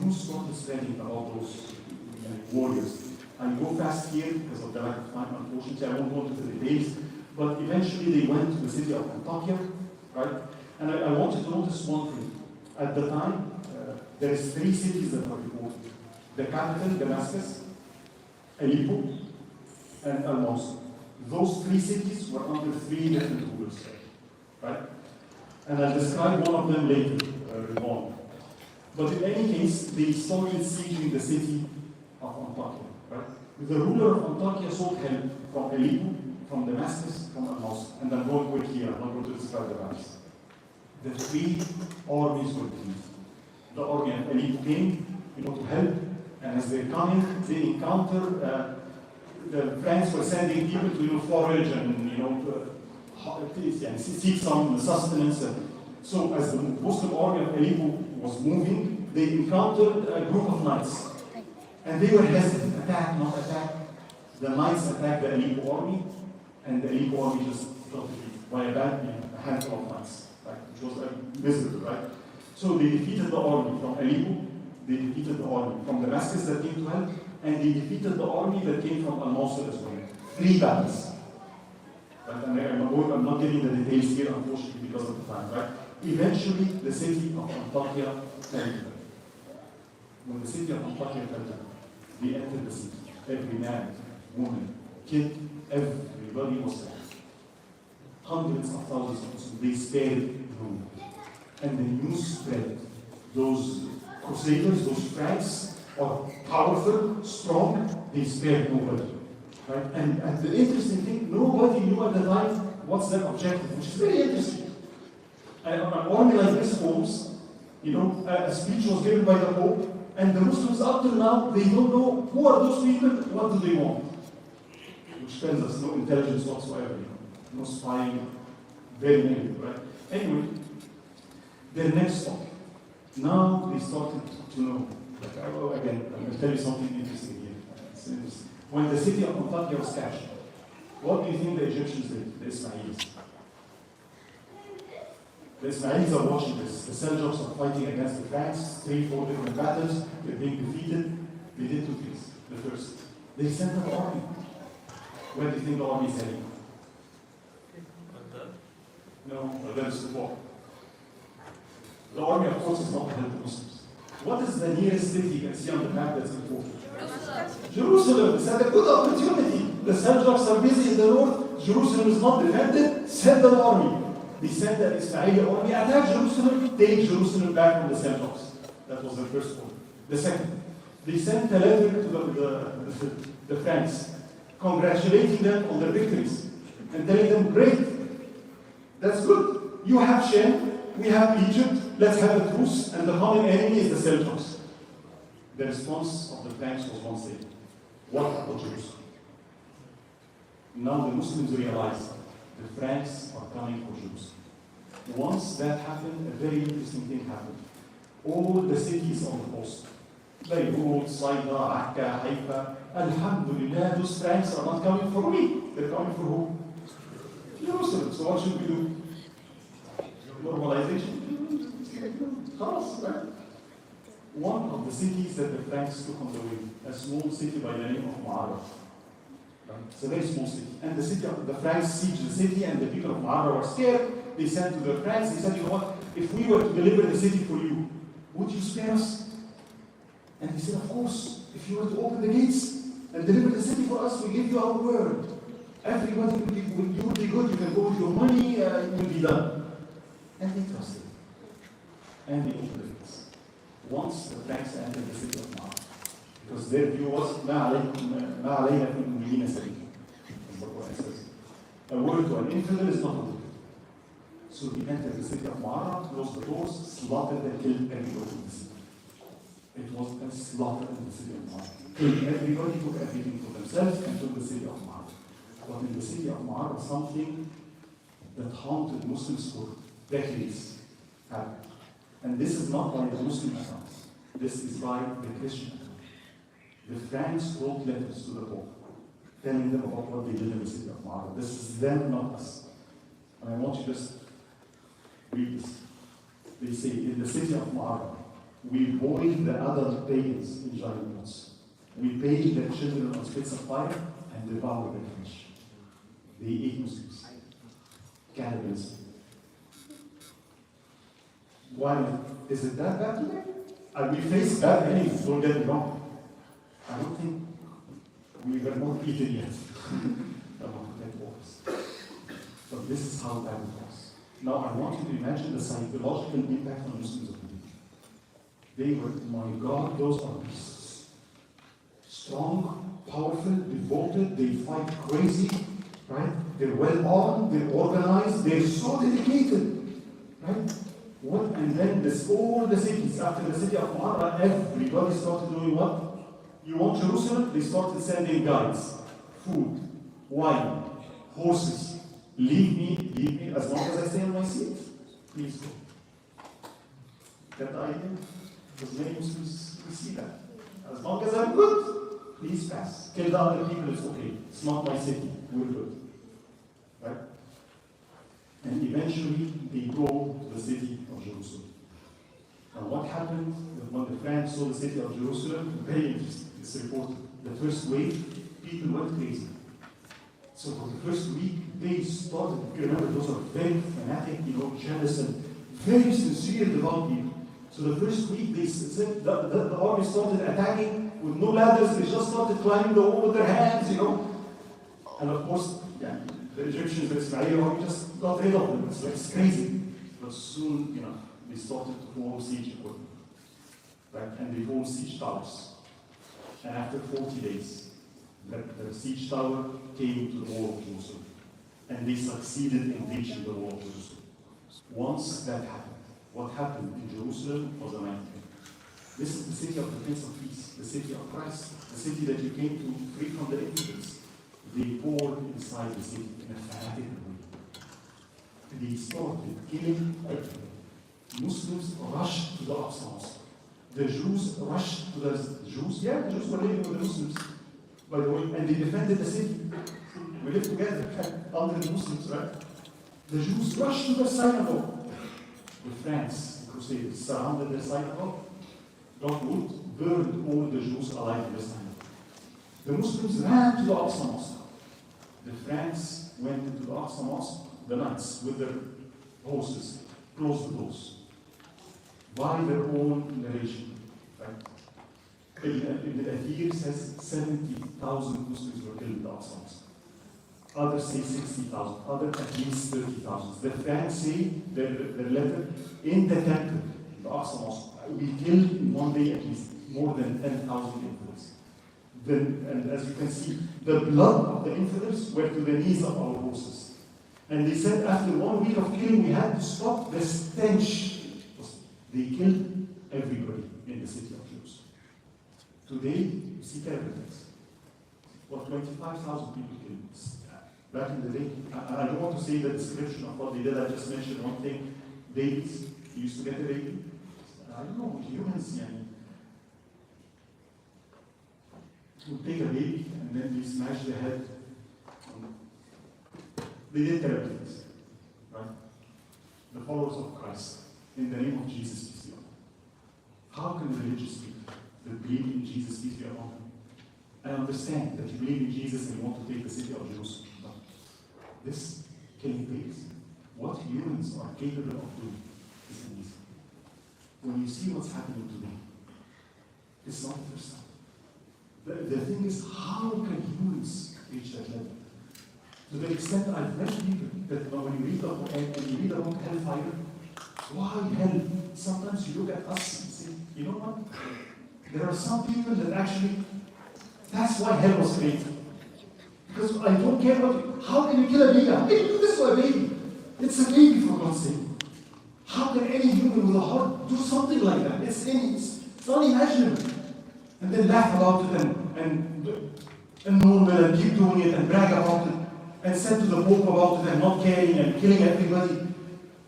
News started spreading about those warriors. I go fast here because of the lack of time, unfortunately. I won't go into the details. But eventually they went to the city of Antakya, right? And I want you to notice one thing. At the time, there is 3 cities that are reported. The capital, Damascus, Aleppo, and Al-Mosul. Those 3 cities were under 3 different rulers, right? And I'll describe one of them later, Irvine. But in any case, they started sieging the city of Antakya, right? The ruler of Antakya sought help from Aleppo, from Damascus, from Al-Mosul. And I'm going quick here, I'm not going to describe the maps. The 3 armies were defeated. The army of Aleppo came, to help, and as they're coming, they encounter the Friends were sending people to forage and seek some sustenance. So as the Muslim army of Aleppo was moving, they encountered a group of knights, and they were hesitant, attack, not attack. The knights attacked the Aleppo army, and the Aleppo army just got defeated. by a handful of knights, right? Which was miserable, right? So they defeated the army from Aleppo, they defeated the army from Damascus that came to help, and they defeated the army that came from Al-Mosul as well. 3 battles. Right? And I'm not giving the details here, unfortunately, because of the time, right? Eventually, the city of Antakya fell. When the city of Antakya fell, they entered the city. Every man, woman, kid, everybody was there. Hundreds of thousands of Muslims, they spared no one. And the news spread. Those crusaders, those Franks, are powerful, strong, they spared nobody. Right? And the interesting thing, nobody knew at the time what's their objective, which is very interesting. An army like this forms, a speech was given by the Pope, and the Muslims up till now, they don't know who are those people, what do they want. Which tells us no intelligence whatsoever, no spying, very negative, right? Anyway, their next stop. Now they started to know. Again, I'm going to tell you something interesting here. It's interesting. When the city of Antakya was captured, what do you think the Egyptians did, the Ismailis? The Ismailis are watching this. The Seljuks are fighting against the Franks, 3-4 different battles, they're being defeated. They did 2 things. The first, they sent an army. Where do you think the army is heading? No, that's the war. The army, of course, is not to help the Muslims. What is the nearest city you can see on the map that's important? Jerusalem. It's a good opportunity. The Seljuks are busy in the north. Jerusalem is not defended. Send an army. They sent the Ismaili army, attack Jerusalem, take Jerusalem back from the Seljuks. That was the first order. The second, they sent a letter to the Franks, congratulating them on their victories and telling them, great, that's good. You have Shem, we have Egypt, let's have a truce, and the common enemy is the Seljuks. The response of the Franks was one thing: what about Jerusalem? Now the Muslims realized the Franks are coming for Jerusalem. Once that happened, a very interesting thing happened. All the cities on the coast, Beirut, Saida, Akka, Haifa, Alhamdulillah, those Franks are not coming for me. They're coming for who? Jerusalem. So what should we do? Normalization. Right? One of the cities that the Franks took on the way, a small city by the name of Mu'arraf. It's a very small city. And the Franks sieged the city, and the people of Mu'arraf were scared. They sent to the Franks, they said, you know what, if we were to deliver the city for you, would you spare us? And they said, of course, if you were to open the gates and deliver the city for us, we give you our word. Everybody will be good, you can go with your money, it will be done. And they trusted. And they opened the gates. Once the Franks entered the city of Mu'arraf, because their view was, ما علينا في المؤمنين سبيل. That's what it says. A word to an infidel is not a word. So he entered the city of Mu'arraf, closed the doors, slaughtered and killed everybody in the city. It was a slaughter in the city of Mu'arraf. Killed everybody, took everything for themselves, and took the city of Mu'arraf. But in the city of Mu'arraf, something that haunted Muslims for decades happened. And this is not by the Muslim account. This is by the Christian account. The Franks wrote letters to the Pope, telling them about what they did in the city of Mu'arraf. This is them, not us. And I want you to just read this. They say, in the city of Mu'arraf, we boiled the adult pagans in giant pots. We paid their children on spits of fire and devoured their flesh. They ate Muslims. Cannibalism. Why is it that bad today? And we face bad enemies, don't get me wrong. I don't think we were not eaten yet among the dead wars. But this is how bad it was. Now I want you to imagine the psychological impact on Muslims of today. They were, my God, those are beasts. Strong, powerful, devoted, they fight crazy, right? They're well armed, they're organized, they're so dedicated, right? What? And then all the cities, after the city of Mu'arraf, everybody started doing what? You want Jerusalem? They started sending guides, food, wine, horses. Leave me, as long as I stay on my seat. Please go. Get the idea? Because many Muslims, we see that. As long as I'm good, please pass. Kill the other people, it's okay. It's not my city, we're good. Right? And eventually they go to the city of Jerusalem. And what happened when the French saw the city of Jerusalem? Very interesting. It's reported. The first wave, people went crazy. So for the first week, they started, remember, those are very fanatic, jealous and very sincere, devout people. So the first week, they said the army started attacking with no ladders. They just started climbing the wall with their hands, And of course, the Egyptians, the Israeli army just got rid of them. It's crazy. But soon, they started to form siege equipment. Right? And they formed siege towers. And after 40 days, the siege tower came to the wall of Jerusalem. And they succeeded in reaching the wall of Jerusalem. Once that happened, what happened in Jerusalem was a nightmare. This is the city of the Prince of Peace, the city of Christ, the city that you came to free from the infidels. They poured inside the city in a fanatic way. They started killing everyone. Muslims rushed to the Aqsa Mosque. The Jews rushed to the Jews. Yeah, the Jews were living with the Muslims, by the way, and they defended the city. We lived together under the Muslims, right? The Jews rushed to the synagogue. The France, the Crusaders, surrounded the synagogue, got wood, burned all the Jews alive in the synagogue. The Muslims ran to the Aqsa Mosque. The Franks went into the Aqsa Mosque, the knights, with their horses, closed the doors. By their own narration, right? The Athir says 70,000 Muslims were killed in the Aqsa Mosque. Others say 60,000, others at least 30,000. The Franks say, their letter, in the temple, the Aqsa Mosque, we killed in one day at least more than 10,000 infidels. And as you can see, the blood of the infidels went to the knees of our horses. And they said after 1 week of killing, we had to stop the stench. They killed everybody in the city of Jerusalem. Today, you see terrible things. 25,000 people killed. Back in the day, I don't want to say the description of what they did. I just mentioned one thing. Babies, he used to get a baby. I don't know, humans, would take a baby and then they smash the head. They did terrible things, right? The followers of Christ, in the name of Jesus, peace be upon him. How can religious people that believe in Jesus, peace be upon him? I understand that you believe in Jesus and you want to take the city of Jerusalem. But this killing pigs, what humans are capable of doing is amazing. When you see what's happening today, it's not the first time. The thing is, how can humans reach that level? To the extent I've met people that when you read the Quran and you read about hellfire, why hell? Sometimes you look at us and say, you know what? There are some people that actually, that's why hell was created. Because I don't care how can you kill a baby? How can you do this to a baby? It's a baby, for God's sake. How can any human with a heart do something like that? It's unimaginable. And then laugh about it and normal and keep doing it and brag about it and send to the Pope about it and not caring and killing everybody.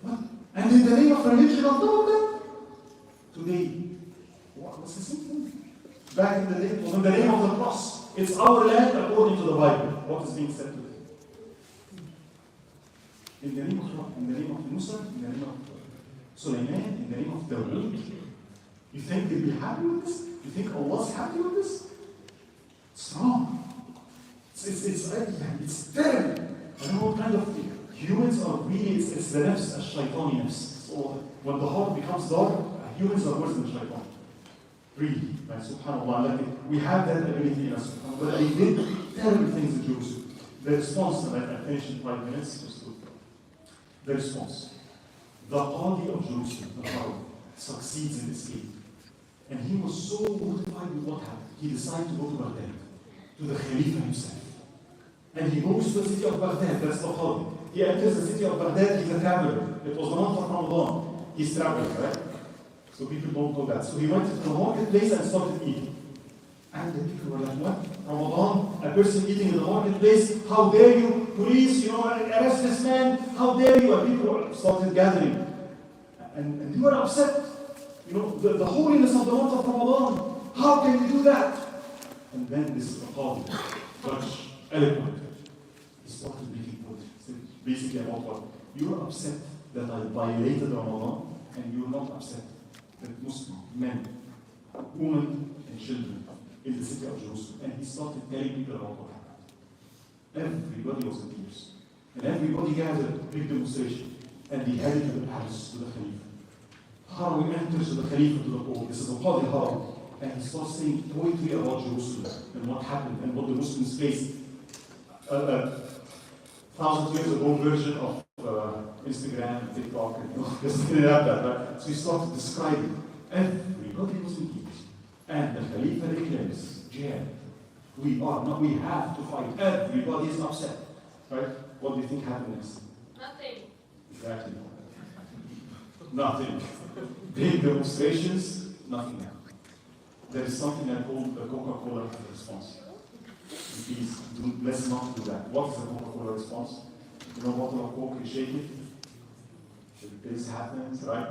What? And in the name of religion on top of that? Today, what's the same thing? Back in the day, it was in the name of the cross. It's our land according to the Bible. What is being said today? In the name of what? In the name of Musa? In the name of Sulaiman? In the name of Dawood? You think they'll be happy with this? You think Allah's happy with this? It's wrong. It's terrible. I don't know what kind of humans are really, it's the nafs, a shaitani nafs. So when the heart becomes dark, humans are worse than shaitan. Really. Like, subhanAllah, like we have that ability in us. But they did terrible things in Jerusalem. The response, and I finished in 5 minutes, just to, the response. The Qadi of Jerusalem, the Qadi, succeeds in escape. And he was so mortified with what happened, he decided to go to Baghdad, to the Khalifa himself. And he goes to the city of Baghdad, that's the Qadi. He enters the city of Baghdad, he's a traveler. It was the month of Ramadan. He's traveling, right? So people don't know that. So he went to the marketplace and started eating. And the people were like, what? Ramadan, a person eating in the marketplace, how dare you? Police, arrest this man, how dare you? And people started gathering. And they were upset. The holiness of the month of Ramadan. How can you do that? And then this Qadi, judge, eloquent, he started making poetry. Basically about what? You're upset that I violated Ramadan, and you're not upset that Muslim men, women, and children in the city of Jerusalem. And he started telling people about what happened. Everybody was in tears. And everybody gathered, big demonstration. And he headed to the palace, to the Khalifa. Haram enters to the Khalifa, to the court. This is a Qadi Haram. And he starts saying poetry about Jerusalem and what happened and what the Muslims faced. 1,000 years ago version of Instagram, TikTok, and just didn't have that, right? So he started describing everybody was in tears. And the Khalifa declares, jihad. We have to fight. Everybody is upset. Right? What do you think happened next? Nothing. Exactly. Nothing. Big demonstrations, nothing happened. There is something I call the Coca-Cola response. Please, let's not do that. What is the Coca-Cola response? You know, bottle of Coke, you shake it, this happens, right?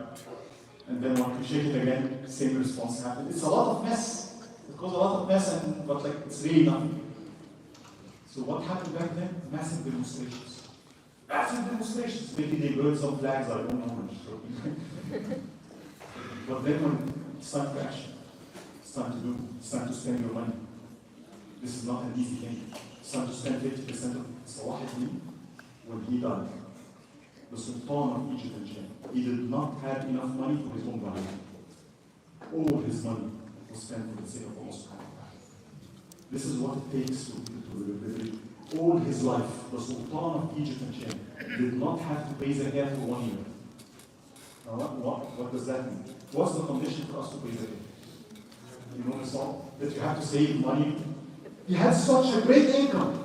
And then when you shake it again, same response happens. It's a lot of mess. It causes a lot of mess, but like it's really nothing. So what happened back then? Massive demonstrations. Massive demonstrations. Maybe they burned some flags, I don't know. But then when it's time for action, it's time to do, it's time to spend your money. This is not an easy thing. It's time to spend 50% of Salahuddin when he died. The Sultan of Egypt and Jinn. He did not have enough money for his own body. All his money was spent for the sake of Allah subhanahu wa ta'ala. This is what it takes to liberate. All his life, the Sultan of Egypt and Jinn did not have to pay zakat for 1 year. Now what does that mean? What's the condition for us to pay zakat? You know the song? That you have to save money. He had such a great income.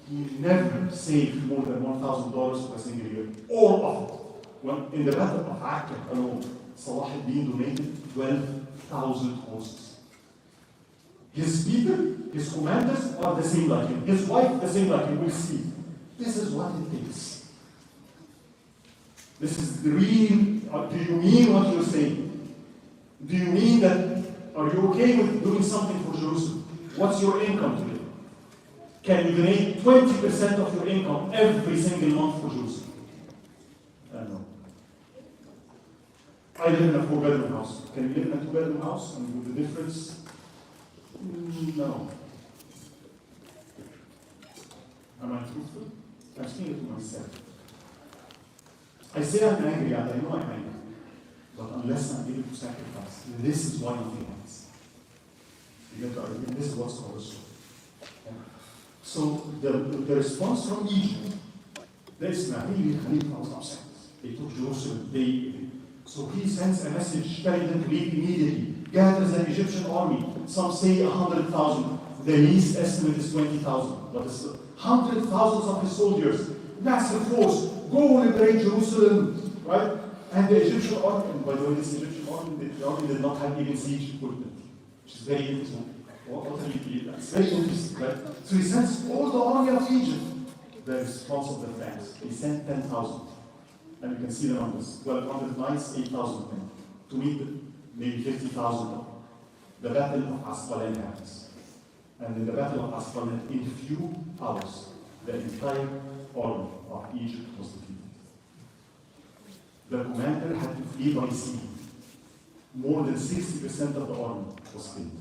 He never saved more than $1,000 for a single year. All of it. When in the battle of Akka alone, Salahuddin donated 12,000 horses. His people, his commanders are the same like him. His wife, the same like him. We'll see. This is what it takes. This is the real. Do you mean what you're saying? Do you mean that? Are you okay with doing something for Jerusalem? What's your income today? Can you donate 20% of your income every single month for Jerusalem? No. I live in a 4-bedroom house. Can you live in a 2-bedroom house and with the difference? No. Am I truthful? I'm saying it to myself. I say I'm angry and I know I'm angry. But unless I'm able to sacrifice, this is why nothing happens. You get to argue, this is what's called a soul. So the response from Egypt, the Ismaili Khalifa was upset. They took Jerusalem. So he sends a message telling them to leave immediately. Gathers an Egyptian army. Some say 100,000. The least estimate is 20,000. But it's hundreds of thousands of his soldiers. Massive force. Go liberate Jerusalem. Right? And the Egyptian army, and by the way, this Egyptian army, the army did not have even siege equipment, which is very interesting. It's very interesting, right? So he sends all the army of Egypt. The response of the Franks. He sent 10,000. And you can see the numbers. 1,200 knights, 8,000 men. To meet maybe 50,000. The battle of Asqalan happens. And in the battle of Asqalan, in few hours, the entire army of Egypt was defeated. The commander had to flee by sea. More than 60% of the army was killed.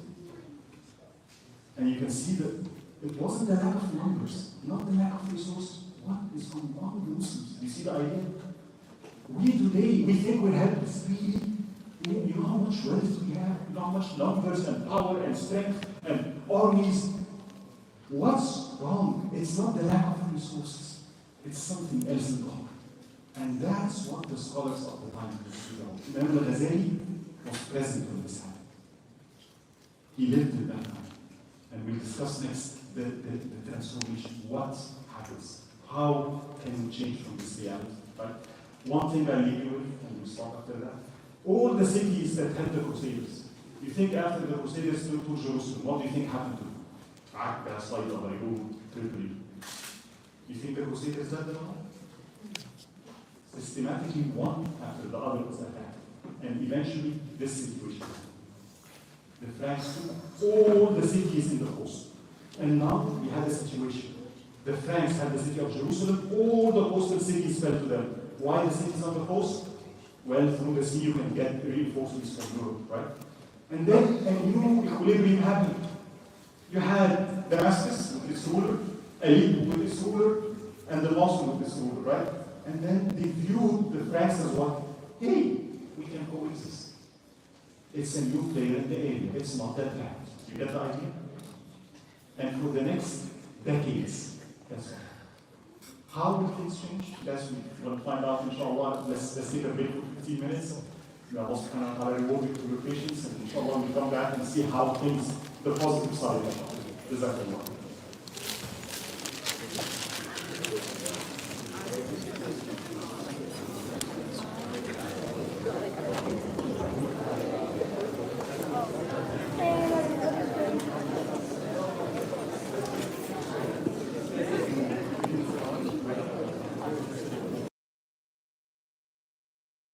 And you can see that it wasn't the lack of numbers, not the lack of resources. What is going on with the Muslims? Do you see the idea? We today, we think we're helpless. You know how much wealth we have, you know how much numbers and power and strength and armies. What's wrong? It's not the lack of resources. It's something else in the heart. And that's what the scholars of the time figured out. Imam al-Ghazali was present when this happened. He lived in that time. And we'll discuss next the transformation. What happens? How can we change from this reality? Right? One thing I leave you with, and we'll stop after that. All the cities that had the Crusaders. You think after the Crusaders took to Jerusalem, what do you think happened to them? Akka, Saida, Beirut, Tripoli. You think the Crusaders led them all? Systematically, one after the other was attacked. And eventually, this situation happened. The Franks took all the cities in the coast. And now we had a situation The Franks had the city of Jerusalem, all the coastal cities fell to them. Why the cities on the coast? Well, through the sea you can get reinforcements from Europe, right? And then a new equilibrium happened. You had Damascus with its ruler, Aleppo with its ruler, and the Mosul with its ruler, right? And then they viewed the Franks as what? Hey, we can coexist. It's a new player in the area. It's not that bad. You get the idea? And for the next decades, that's all. How will things change? That's what we'll find out, inshallah. Let's take a break for 15 minutes. May Allah subhanahu wa ta'ala reward you for your patience, and inshallah we'll come back and see how things, the positive side of it. Jazakallah.